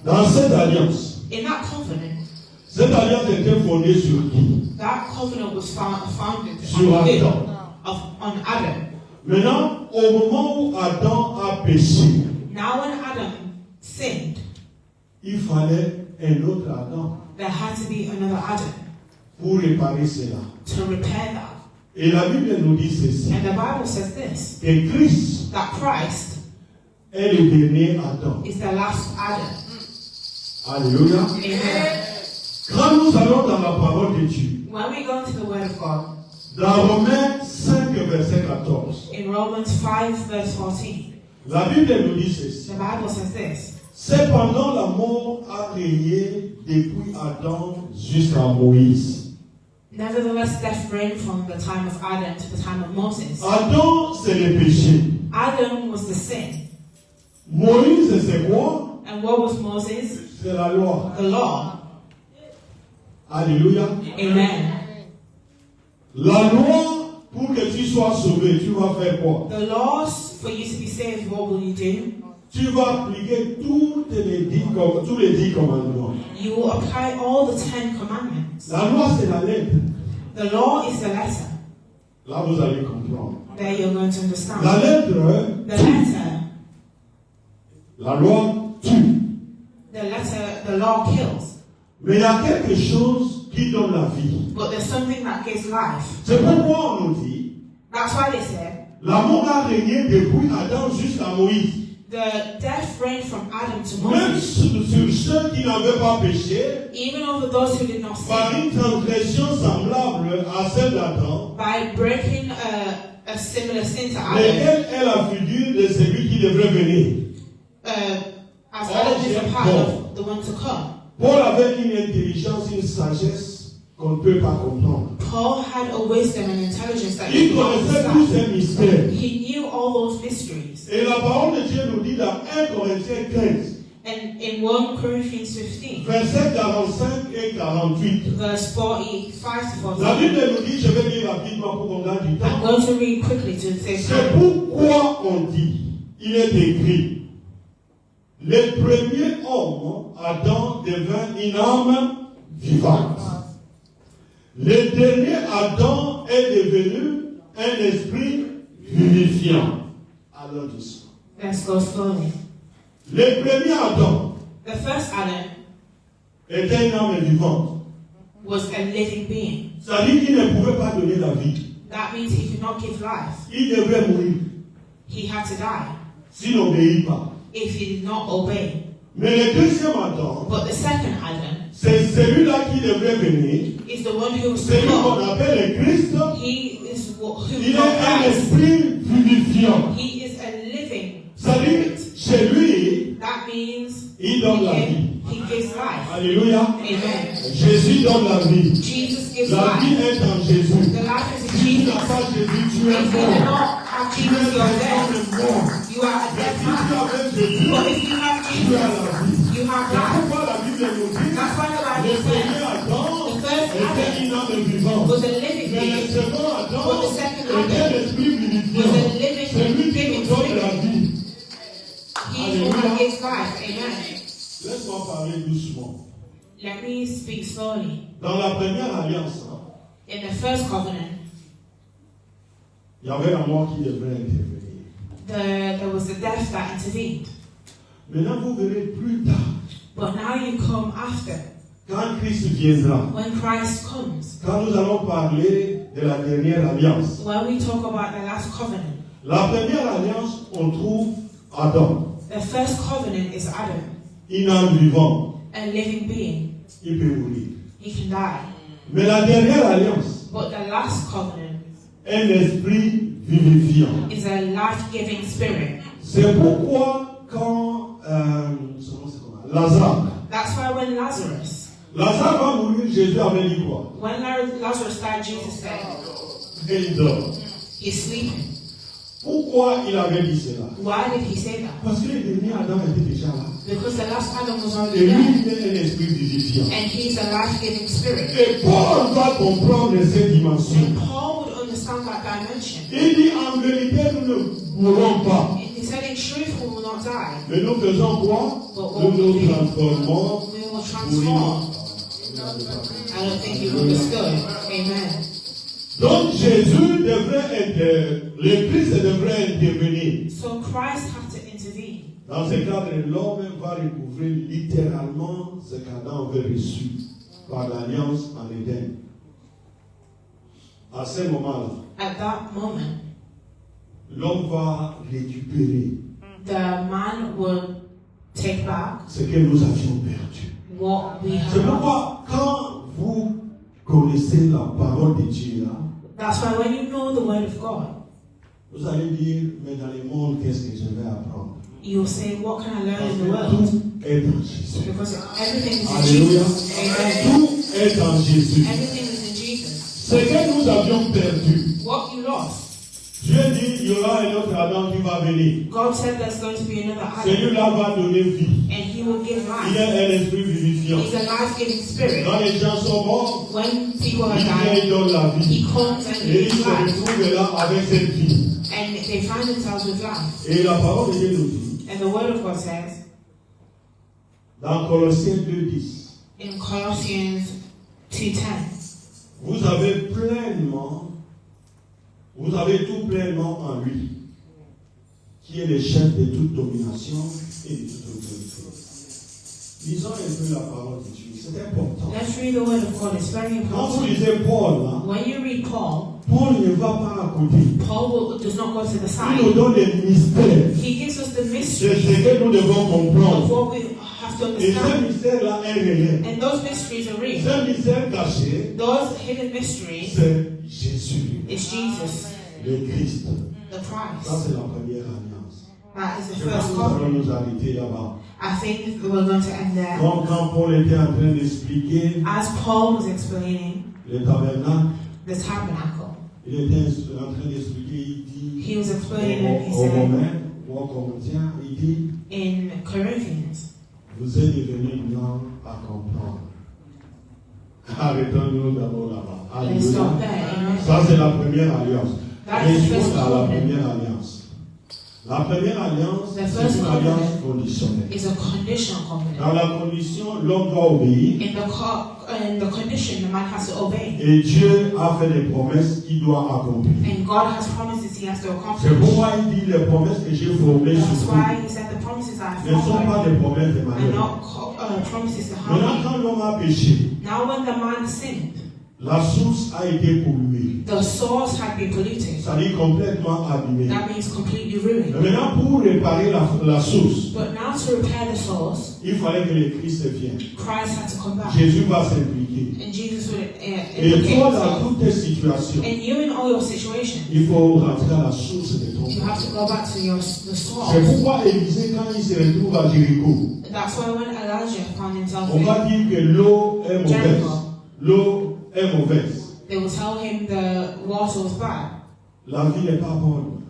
Dans cette alliance, In that covenant, cette alliance était fondée sur qui? that covenant was founded Sur on him, Adam. on Adam. Maintenant, au moment où Adam a péché, Now when Adam sinned, il fallait un autre Adam there had to be another Adam pour réparer cela. to repair that. Et la Bible nous dit ceci, And the Bible says this, que Christ that Christ est le dernier Adam. is the last Adam. Alléluia. Amen. Quand nous allons dans la parole de Dieu, When we go into the Word of God, dans Romains 5, verset 14, in Romans 5 verse 14, la Bible nous dit ceci. the Bible says this, Cependant, la mort a régné depuis Adam jusqu'à Moïse. nevertheless death reigned from the time of Adam to the time of Moses. Adam, c'est le péché. Adam was the sin. Moïse, c'est quoi? And what was Moses? C'est la loi. The law. Alléluia. Amen. La loi, pour que tu sois sauvé, tu vas faire quoi? The laws, for you to be saved, what will you do? Tu vas appliquer tous les 10 commandements. You will apply all the 10 commandments. La loi, c'est la lettre. The law is the letter. Là, vous allez comprendre. There you're going to La understand. lettre, The letter, la loi tue. the law kills. Mais il y a quelque chose qui donne la vie. But there's something that gives life. C'est pourquoi on nous dit, That's why they said, la mort a régné depuis Adam jusqu'à Moïse. the death reigned from Adam to Même Moses. sur ceux qui n'avaient pas péché, Even over those who did not par sin, une transgression semblable à celle d'Adam, by breaking a similar sin to Adam, lequel est la figure de celui qui devrait venir. as Adam is a part of the one to come. Paul avait une intelligence, une sagesse qu'on ne peut pas comprendre. Paul had a wisdom and intelligence that Il he could not connaissait tous understand. ces mystères. He knew all those mysteries. Et la parole de Dieu nous dit dans 1 Corinthiens 15, And in 1 Corinthians 15, versets 45 et 48, verse 45 to la 48, Bible nous dit, je vais lire rapidement pour qu'on gagne du I'm temps. going to read quickly to save C'est time. pourquoi on dit, il est écrit, le premier homme, Adam, devint une âme vivante. Le dernier Adam est devenu un esprit vivifiant. Alors doucement. Let's go slowly. Le premier Adam The first Adam était une âme vivante. was a living being. Ça dit qu'il ne pouvait pas donner la vie. That means he could not give life. Il devait mourir He had to die s'il n'obéit pas. if he did not obey. Mais le deuxième Adam, But the second Adam c'est celui-là qui devrait venir. is the one who was C'est lui to qu'on come. appelle le Christ. He is who Il est un Christ. esprit vivifiant. He is a living Ça dit, spirit. chez lui, That means il donne la vie. he gives life. Alléluia. Amen. Jésus donne la vie. Jesus gives La vie life. est en Jésus. The life is in Si tu Jesus. n'as pas Jésus, tu If es you do mort. not have Tu es Jesus, you are un dead. mort. You are a Mais dead si tu man. avais Jésus, But if you have tu as Jesus, la vie. you have C'est life. pourquoi la Bible nous dit, That's why the le Bible premier says Adam the first était Adam une âme vivante. was a living Mais le being, second Adam But the second était Adam l'esprit was vivifiant. a living, C'est lui qui living nous donne la spirit. vie. He who Hallelujah. gives life. Amen. Laisse-moi parler doucement. Let me speak slowly. Dans la première alliance, In the first covenant, il y avait la mort qui devait intervenir. there was the death that intervened. Maintenant, vous verrez plus tard, But now you come after, quand Christ viendra, when Christ comes, quand nous allons parler de la dernière alliance. when we talk about the last covenant, La première alliance, on trouve Adam. The first covenant is Adam, Une âme vivante, a living being. il peut mourir. He can die. Mais la dernière alliance, But the last covenant un esprit vivifiant. is a life-giving spirit. C'est pourquoi quand Lazare va mourir, Jésus avait dit quoi? When Lazarus died, Jesus said, Et il dort. he's sleeping. Pourquoi il avait dit cela? Why did he say that? Parce que le dernier Adam était déjà là. Because the last Adam was Et already lui, there. il est un esprit vivifiant. And he's a life-giving spirit. Et Paul doit comprendre ces dimensions. And Paul would understand that dimension. Il dit en vérité, nous ne mourrons pas. He said, in truth, we will not die. Mais nous faisons quoi? Nous nous transformons. We will transform. I don't think you understood. Amen. Donc Jésus devrait être, le Christ devrait intervenir. So Christ had to intervene. Dans ce cadre, l'homme va recouvrir littéralement ce qu'Adam avait reçu par l'alliance en Éden. À ce moment-là, At that moment, l'homme va récupérer the man will take back ce que nous avions perdu. what we C'est have lost. pourquoi quand vous connaissez la parole de Dieu, là, That's why when you know the word of God, vous allez dire, mais dans le monde, qu'est-ce que je vais apprendre? you'll say, what can I learn Parce in the que world? tout est en Jésus. Because everything is in Alléluia. Jesus. Amen. Tout est en Jésus. Everything is in Jesus. Ce que nous avions perdu, What you lost, Dieu dit, il y aura un autre Adam qui va venir. God said there's going to be another Adam, Celui-là va donner vie. and he will give Il life. est un esprit vivifiant. He's a life-giving spirit. Quand les gens sont morts, When people are il vient dying, et donne la vie. he comes and Et ils gives se life. retrouvent là avec cette vie. And they find themselves with life. Et la parole de Dieu nous dit, And the word of God says, dans Colossiens 2:10, in Colossians 2:10, vous avez tout pleinement en lui, qui est le chef de toute domination et de toute autorité. Lisons un peu la parole de Dieu, c'est important. let's read the word of God. It's very Quand vous important. lisez Paul, là, When you read Paul, Paul ne va pas à côté. does not go to the Il nous side. donne les mystères. He gives us the C'est mystery ce que nous devons of comprendre. what we have to Et ce understand. mystère-là est réel. And those mysteries are real. Ce mystère caché, Those hidden mysteries c'est Jésus, is Jesus, le Christ. the Ça, Christ. c'est la première alliance. That is the Je pense first que nous allons covenant. nous arrêter là-bas. I think that we're going to end there. Comme quand Paul était en train d'expliquer As Paul was explaining le tabernacle, the tabernacle, il était en train d'expliquer, il dit he was explaining and he aux said Romains, ou aux Corinthiens, il dit, in Corinthians, vous êtes devenus blancs à comprendre. Arrêtons-nous d'abord là-bas. let's stop Alléluia. there. Amen. Ça, c'est la première alliance. That's the Restons first à la covenant. première alliance. La première alliance, The c'est first une covenant alliance conditionnelle. It's a conditional covenant. Dans la condition, l'homme doit obéir. In the condition, the man has to obey. Et Dieu a fait des promesses qu'il doit accomplir. And God has promises he has to C'est accomplish. pourquoi il dit les promesses que j'ai formées That's sur why vous he said the promises I ne sont have pas des promesses de are malheur. not promises to Maintenant, harm you. quand l'homme a péché, Now when the man sinned, la source a été polluée. the source had been polluted. Ça dit complètement abîmée. That means completely Mais ruined. maintenant, pour réparer la source, But now to repair the source, il fallait que le Christ vienne. Christ had to come back. Jésus va s'impliquer. And Jesus would Et implicate toi, dans himself. toutes tes situations, And you in all your situations, il faut rentrer à la source de ton you have to problème. go back to the C'est source. pourquoi Élisée, quand il se retrouve à Jéricho, That's why when Elijah found himself on va dire que l'eau est mauvaise. Jericho, L'eau est mauvaise. they will tell him the water was bad. La vie n'est pas bonne.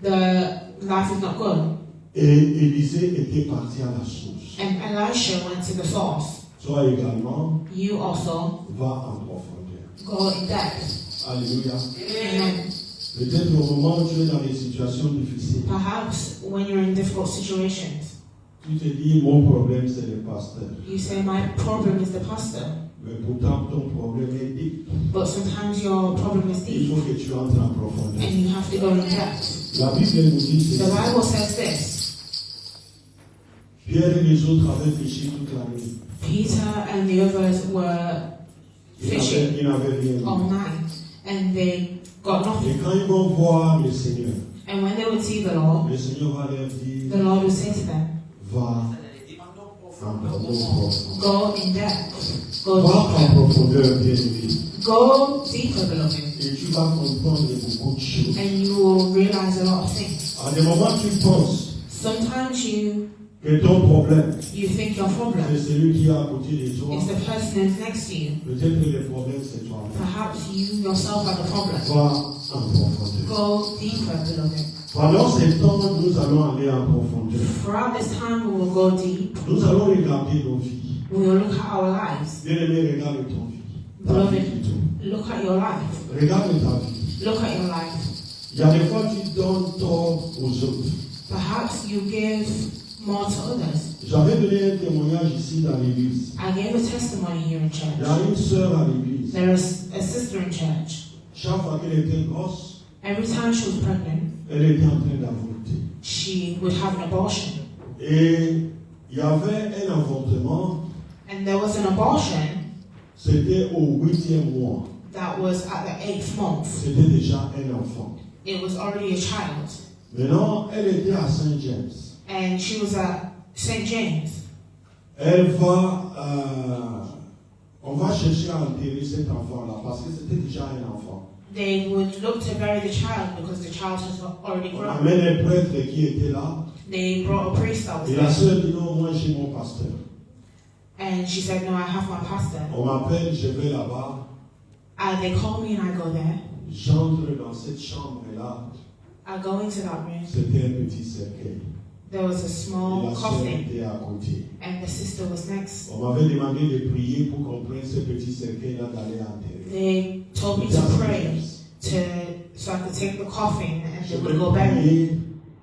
The life is not good. Et Élisée était parti à la source. And Elisha went to the source. Toi également, You also va en profondeur. go in depth. Alléluia. Amen. Peut-être au moment où tu es dans des situations difficiles, Perhaps when you're in difficult situations, tu te dis, mon problème c'est le pasteur. you say, my problem is the pastor. Mais pourtant, ton problème est deep. But sometimes your problem is Il deep faut que tu entres en profondeur. and you have to go in depth. La Bible nous dit The ceci. Bible says this. Pierre et les autres avaient péché toute la nuit. Peter and the others were fishing Ils n'avaient rien all vu. night and they got nothing. Et quand ils vont voir le Seigneur, And when they would see the Lord, le Seigneur va leur dire, the Lord would say to them, va en profondeur. go in depth, go Va en deeper, profondeur, bien-aimé. go deeper, beloved, Et tu vas comprendre beaucoup de choses. and you will realize a lot of things. À des moments, tu penses Sometimes que ton problème, you think your c'est problem celui qui est à côté de toi. is the person who's next to you. Peut-être que le problème, c'est toi. Perhaps you yourself are the problem. Va en profondeur. Go deeper, beloved. Pendant ce temps, nous allons aller en profondeur. Throughout this time, we will go deep. Nous allons regarder nos vies. We will look at our lives. Bien-aimé, regarde ton vie. Ta vie Beloved, plutôt. look at your life. Regarde ta vie. Look at your life. Il y a des fois, tu donnes tort aux autres. Perhaps you give more to others. J'avais donné un témoignage ici dans l'église. I gave a testimony here in Il church. y a une sœur à l'église. There is a sister in church. Chaque fois qu'elle était grosse, Every time she was pregnant, elle était en train d'avorter. she would have an abortion. Et il y avait un avortement, And there was an abortion c'était au 8e mois. that was at the 8th month. C'était déjà un enfant. It was already a child. Maintenant, elle était à Saint James. And she was at St. James. Elle va, on va chercher à enterrer cet enfant-là parce que c'était déjà un enfant. They would look to bury the child because the child has already On grown. amène un prêtre qui était là. They brought a priest that was Et la there. sœur dit non, moi j'ai mon pasteur. And she said, no, I have my pastor. On m'appelle, je vais là-bas. They call me and I go there. J'entre dans cette chambre-là. I go into that room. C'était un petit cercueil. There was a Et small la sœur coffin était à côté. and the sister was next. On m'avait demandé de prier pour qu'on prenne ce petit cercueil-là d'aller enterrer. They told me to pray so I could take the coffin and Je they vais would go bury it. prier,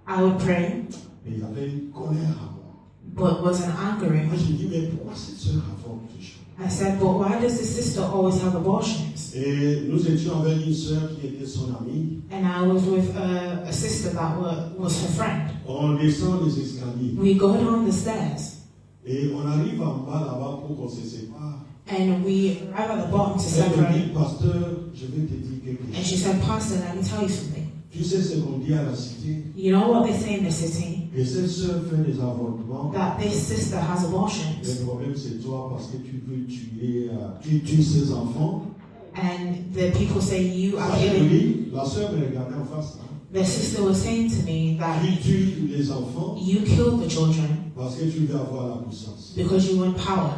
I would pray, mais il y avait une colère à moi. but wasn't angry. Moi, je dis, mais pourquoi cette sœur avorte toujours? I said, but why does the sister always have abortions? Et nous étions avec une sœur qui était son amie. And I was with a sister that was her friend. On descend les escaliers. We go down the stairs Et on arrive en bas là-bas pour qu'on se sépare. and we arrive at the bottom to Elle me dit, separate. pasteur, je vais te dire quelque And she chose. said, Pastor, let me tell you something. Tu sais ce qu'on dit à la cité? You know what they say in the city? Et cette sœur fait des avortements. That this sister has abortions. Le problème c'est toi parce que tu veux tuer, tu tues ses enfants. And the people say you are Ça, je killing. dis, la sœur me regardait en face. Hein. The sister was saying to me that Tu tues les enfants you killed the children parce que tu veux avoir la puissance. because you want power.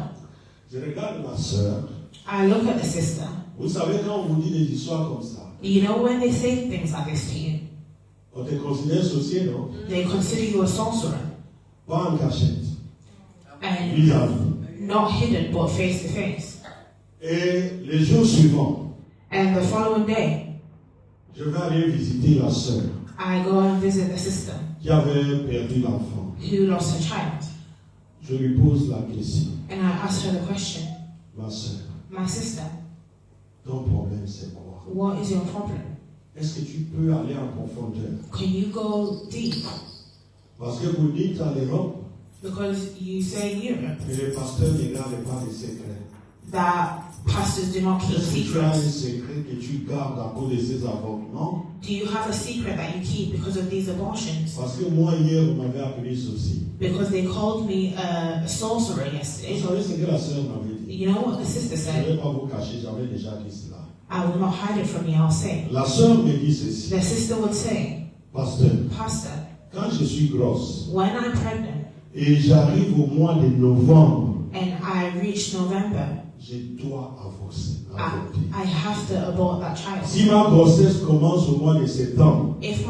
Je regarde ma sœur. I look at the sister. Vous savez quand on vous dit des histoires comme ça, You know when they say things like this to you, on te considère sorcier, non? they consider you a sorcerer. Pas en cachette. And Vis-à-vis. not hidden but face to face. Et les jours suivants, And the following day, je vais aller visiter la sœur I go and visit the sister qui avait perdu l'enfant. who lost her child. Je lui pose la question. And I asked her the question, Ma sœur, my sister, ton problème c'est quoi? what is your problem? Est-ce que tu peux aller en profondeur? Can you go deep? Parce que vous dites à l'Europe Because you say in Europe que les pasteurs ne gardent pas les secrets. that pastors do not keep Est-ce que tu as un secrets. secret que tu gardes à cause de ces avortements? Do you have a secret that you keep because of these abortions? Parce que moi, hier, on m'avait appelé ceci. Because they called me a sorcerer Vous yesterday. savez ce que la sœur m'avait dit? You know what the sister Je ne said? vais pas vous cacher, j'avais déjà dit cela. I will not hide it from you, I'll say. La sœur me dit ceci. The sister would say, Pasteur, Pastor, quand je suis grosse when I'm pregnant et j'arrive au mois de novembre, and I reach November, je dois avorter. I have to abort that child. Si ma grossesse commence au mois de septembre, If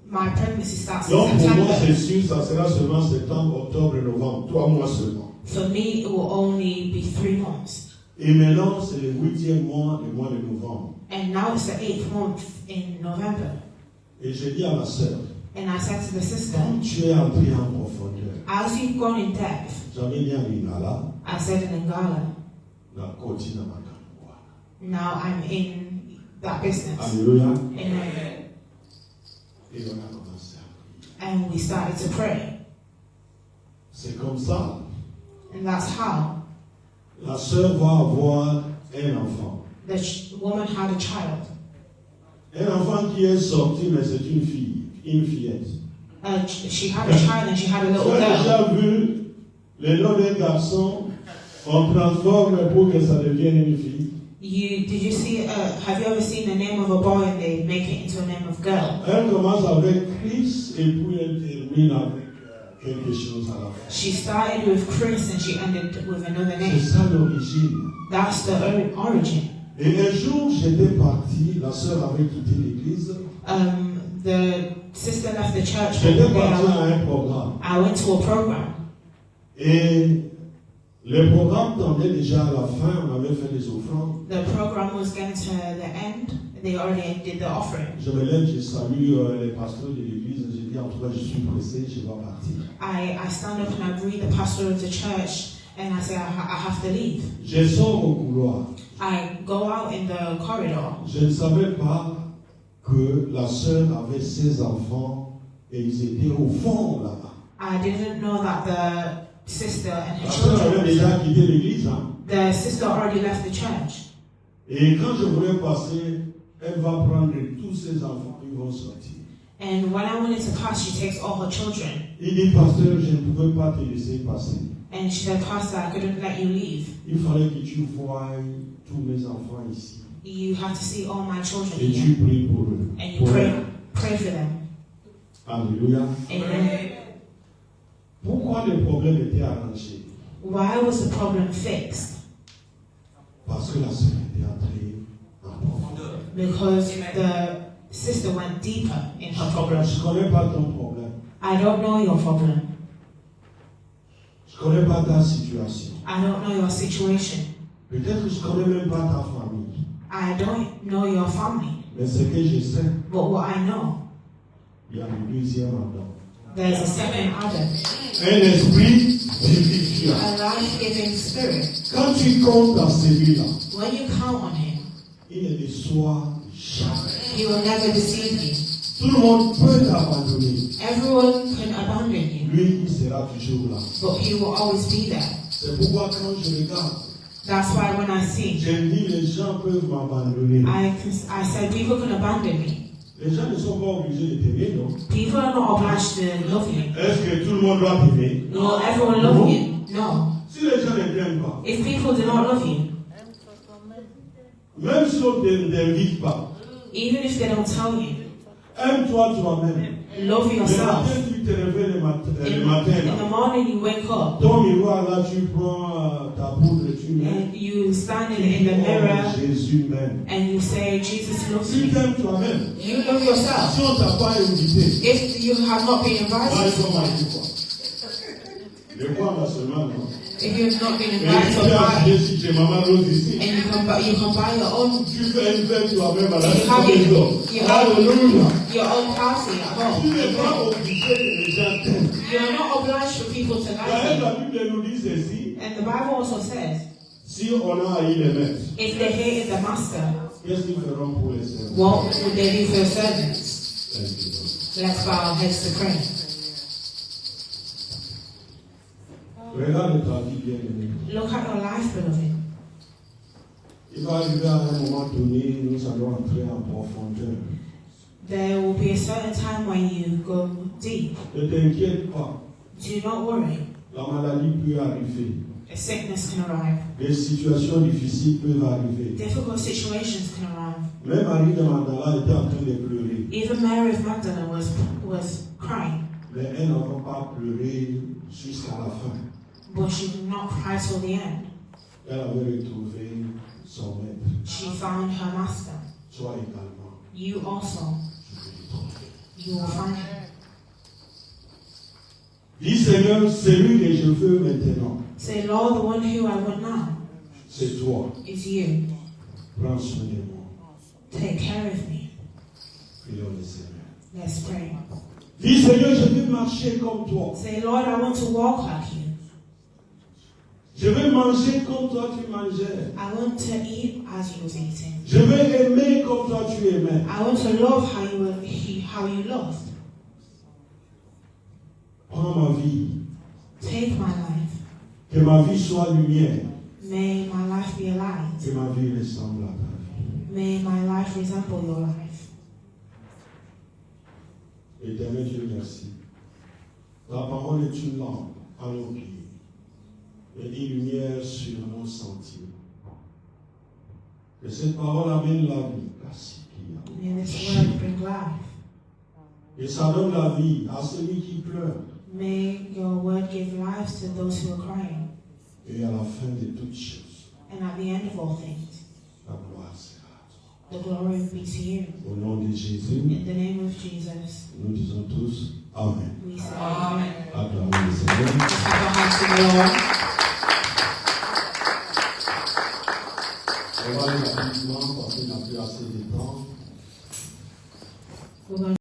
my pregnancy starts in donc pour moi c'est September, sûr, ça sera seulement septembre, octobre, novembre, 3 mois seulement. for me it will only be 3 months. Et maintenant c'est le 8e mois, le mois de novembre. And now it's the 8th month in November. Et je dis à ma sœur, And I said to the sister, quand tu es entré en profondeur, as you've gone in depth, j'avais dit à Lingala, I said in Ngala, la côte na makamboa. now I'm in that business. Alléluia. Amen. Et on a commencé à prier. And we started to pray. C'est comme ça. And that's how La sœur va avoir un enfant. the woman had a child. Un enfant qui est sorti, mais c'est une fille, une fillette. She had a child and she had a Tu little as girl. déjà vu le nom d'un garçon, on transforme pour que ça devienne une fille. Did you see? Have you ever seen the name of a boy and they make it into a name of girl? Elle commence avec Chris et puis elle termine avec quelque chose à la fin. She started with Chris and she ended with another C'est name. ça l'origine. That's the origin. Et un jour, j'étais parti, la sœur avait quitté l'église. The sister left the church. J'étais parti à un programme. I went to a program. Et le programme tendait déjà à la fin, on avait fait les offrandes. The program was getting to the end. They already did the offering. Je me lève, je salue les pasteurs de l'église, je dis en tout cas je suis pressé, je dois partir. I stand up and I greet the pastor of the church and I say I have to leave. Je sors au couloir. I go out in the corridor. Je ne savais pas que la sœur avait 16 enfants et ils étaient au fond là-bas. I didn't know that the sister and her La sœur children. avait déjà quitté l'église. Hein? The sister already left the church. Et quand je voulais passer, elle va prendre tous ses enfants, ils vont sortir. And when I wanted to pass, she takes all her children. Il dit, pasteur, je ne pouvais pas te laisser passer. And she said, Pastor, I couldn't let you leave. Il fallait que tu voies tous mes enfants ici. You have to see all my children Et tu here. pries pour eux. And you Pour pray, eux. pray for them. Alléluia. Amen. Pourquoi le problème était arrangé? Why was the problem fixed? Parce que la sœur était entrée en profondeur. Because the sister went deeper in her problem. Je ne connais pas ton problème. I don't know your problem. Je ne connais pas ta situation. I don't know your situation. Peut-être que je ne connais même pas ta famille. I don't know your family. Mais ce que je sais, But what I know, il y a le deuxième Adam. there's a second Adam. Un esprit vivifiant. A life-giving spirit. Quand tu comptes dans celui-là, When you count on him, il ne déçoit jamais. he will never deceive you. Tout le monde peut t'abandonner. Everyone can abandon you, Lui, il sera toujours là. but he will always be there. C'est pourquoi quand je regarde, That's why when I see, je me dis les gens peuvent m'abandonner. I said people can abandon me. Les gens ne sont pas obligés de t'aimer, non? People are not obliged to love you. Est-ce que tout le monde doit t'aimer? Will everyone love you? No. Si les gens ne t'aiment pas, If people do not love you, même si on ne t'invite pas, even if they don't tell you, aime-toi toi-même. love Le yourself. matin, tu te réveilles le matin, In là. the morning you wake up Ton miroir, là, tu prends ta poudre, tu mets. and you stand in the Oh, mirror Jésus m'aime. and you say, Jesus loves Si me. tu aimes toi-même, You love yourself. si on ne t'a pas invité, If you have not been là, invited, il faut manger quoi? Le quoi, là, seulement, non? if you have not been Et invited tu to a as party, dit, si tu es maman Rose ici, and you can buy your own tu fais une fête toi-même à la You have maison des it. hommes. You have it. Alléluia. your own party at Tu home. n'es pas obligé que les gens t'aiment. You're not obliged for people to D'ailleurs, like la Bible nous dit ceci, you. And the Bible also says, si on a haï les maîtres, if they hated the master, qu'est-ce qu'ils feront pour les servants? what would they do for the servants? Thank you, Lord. Let's bow our heads to pray. Regarde ta vie bien aimée. Look at your life, beloved. Il va arriver à un moment donné, nous allons entrer en profondeur. There will be a certain time when you go deep. Ne t'inquiète pas, Do not worry. la maladie peut arriver. A sickness can arrive. Des situations difficiles peuvent arriver. Difficult situations can arrive. Même Marie de Magdala était en train de pleurer. Even Mary of Magdalene was crying, Mais elle n'a pas pleuré jusqu'à la fin. but she did not cry till the end. Elle avait retrouvé son maître. She found her master. Toi également. You also, Tu peux le trouver. you will find him. Dis Seigneur, celui que je veux maintenant, Say, Lord, the one who I want now c'est toi. is you. Prends soin de moi. Take care of me. Prions le Seigneur. Let's pray. Dis Seigneur, je veux marcher comme toi. Say, Lord, I want to walk like you. Je veux manger comme toi tu mangeais. I want to eat as you was eating. Je veux aimer comme toi tu aimais. I want to love how you loved. Prends ma vie. Take my life. Que ma vie soit lumière. May my life be a light. Que ma vie ressemble à ta vie. May my life resemble your life. merci. La parole est une lampe à nos pieds et une lumière sur nos sentiers. Que cette parole amène la vie. May this word bring life. Et ça donne la vie à celui qui pleure. May your word give life to those who are crying. Et à la fin de toutes choses, And at the end of all things, la gloire sera à toi. the glory be to you. Au nom de Jésus, In the name of Jesus, nous disons tous Amen. we say amen. Acclamons le Seigneur. Let's have a hand to the Lord. On va aller rapidement parce qu'il n'a plus assez de temps. We're going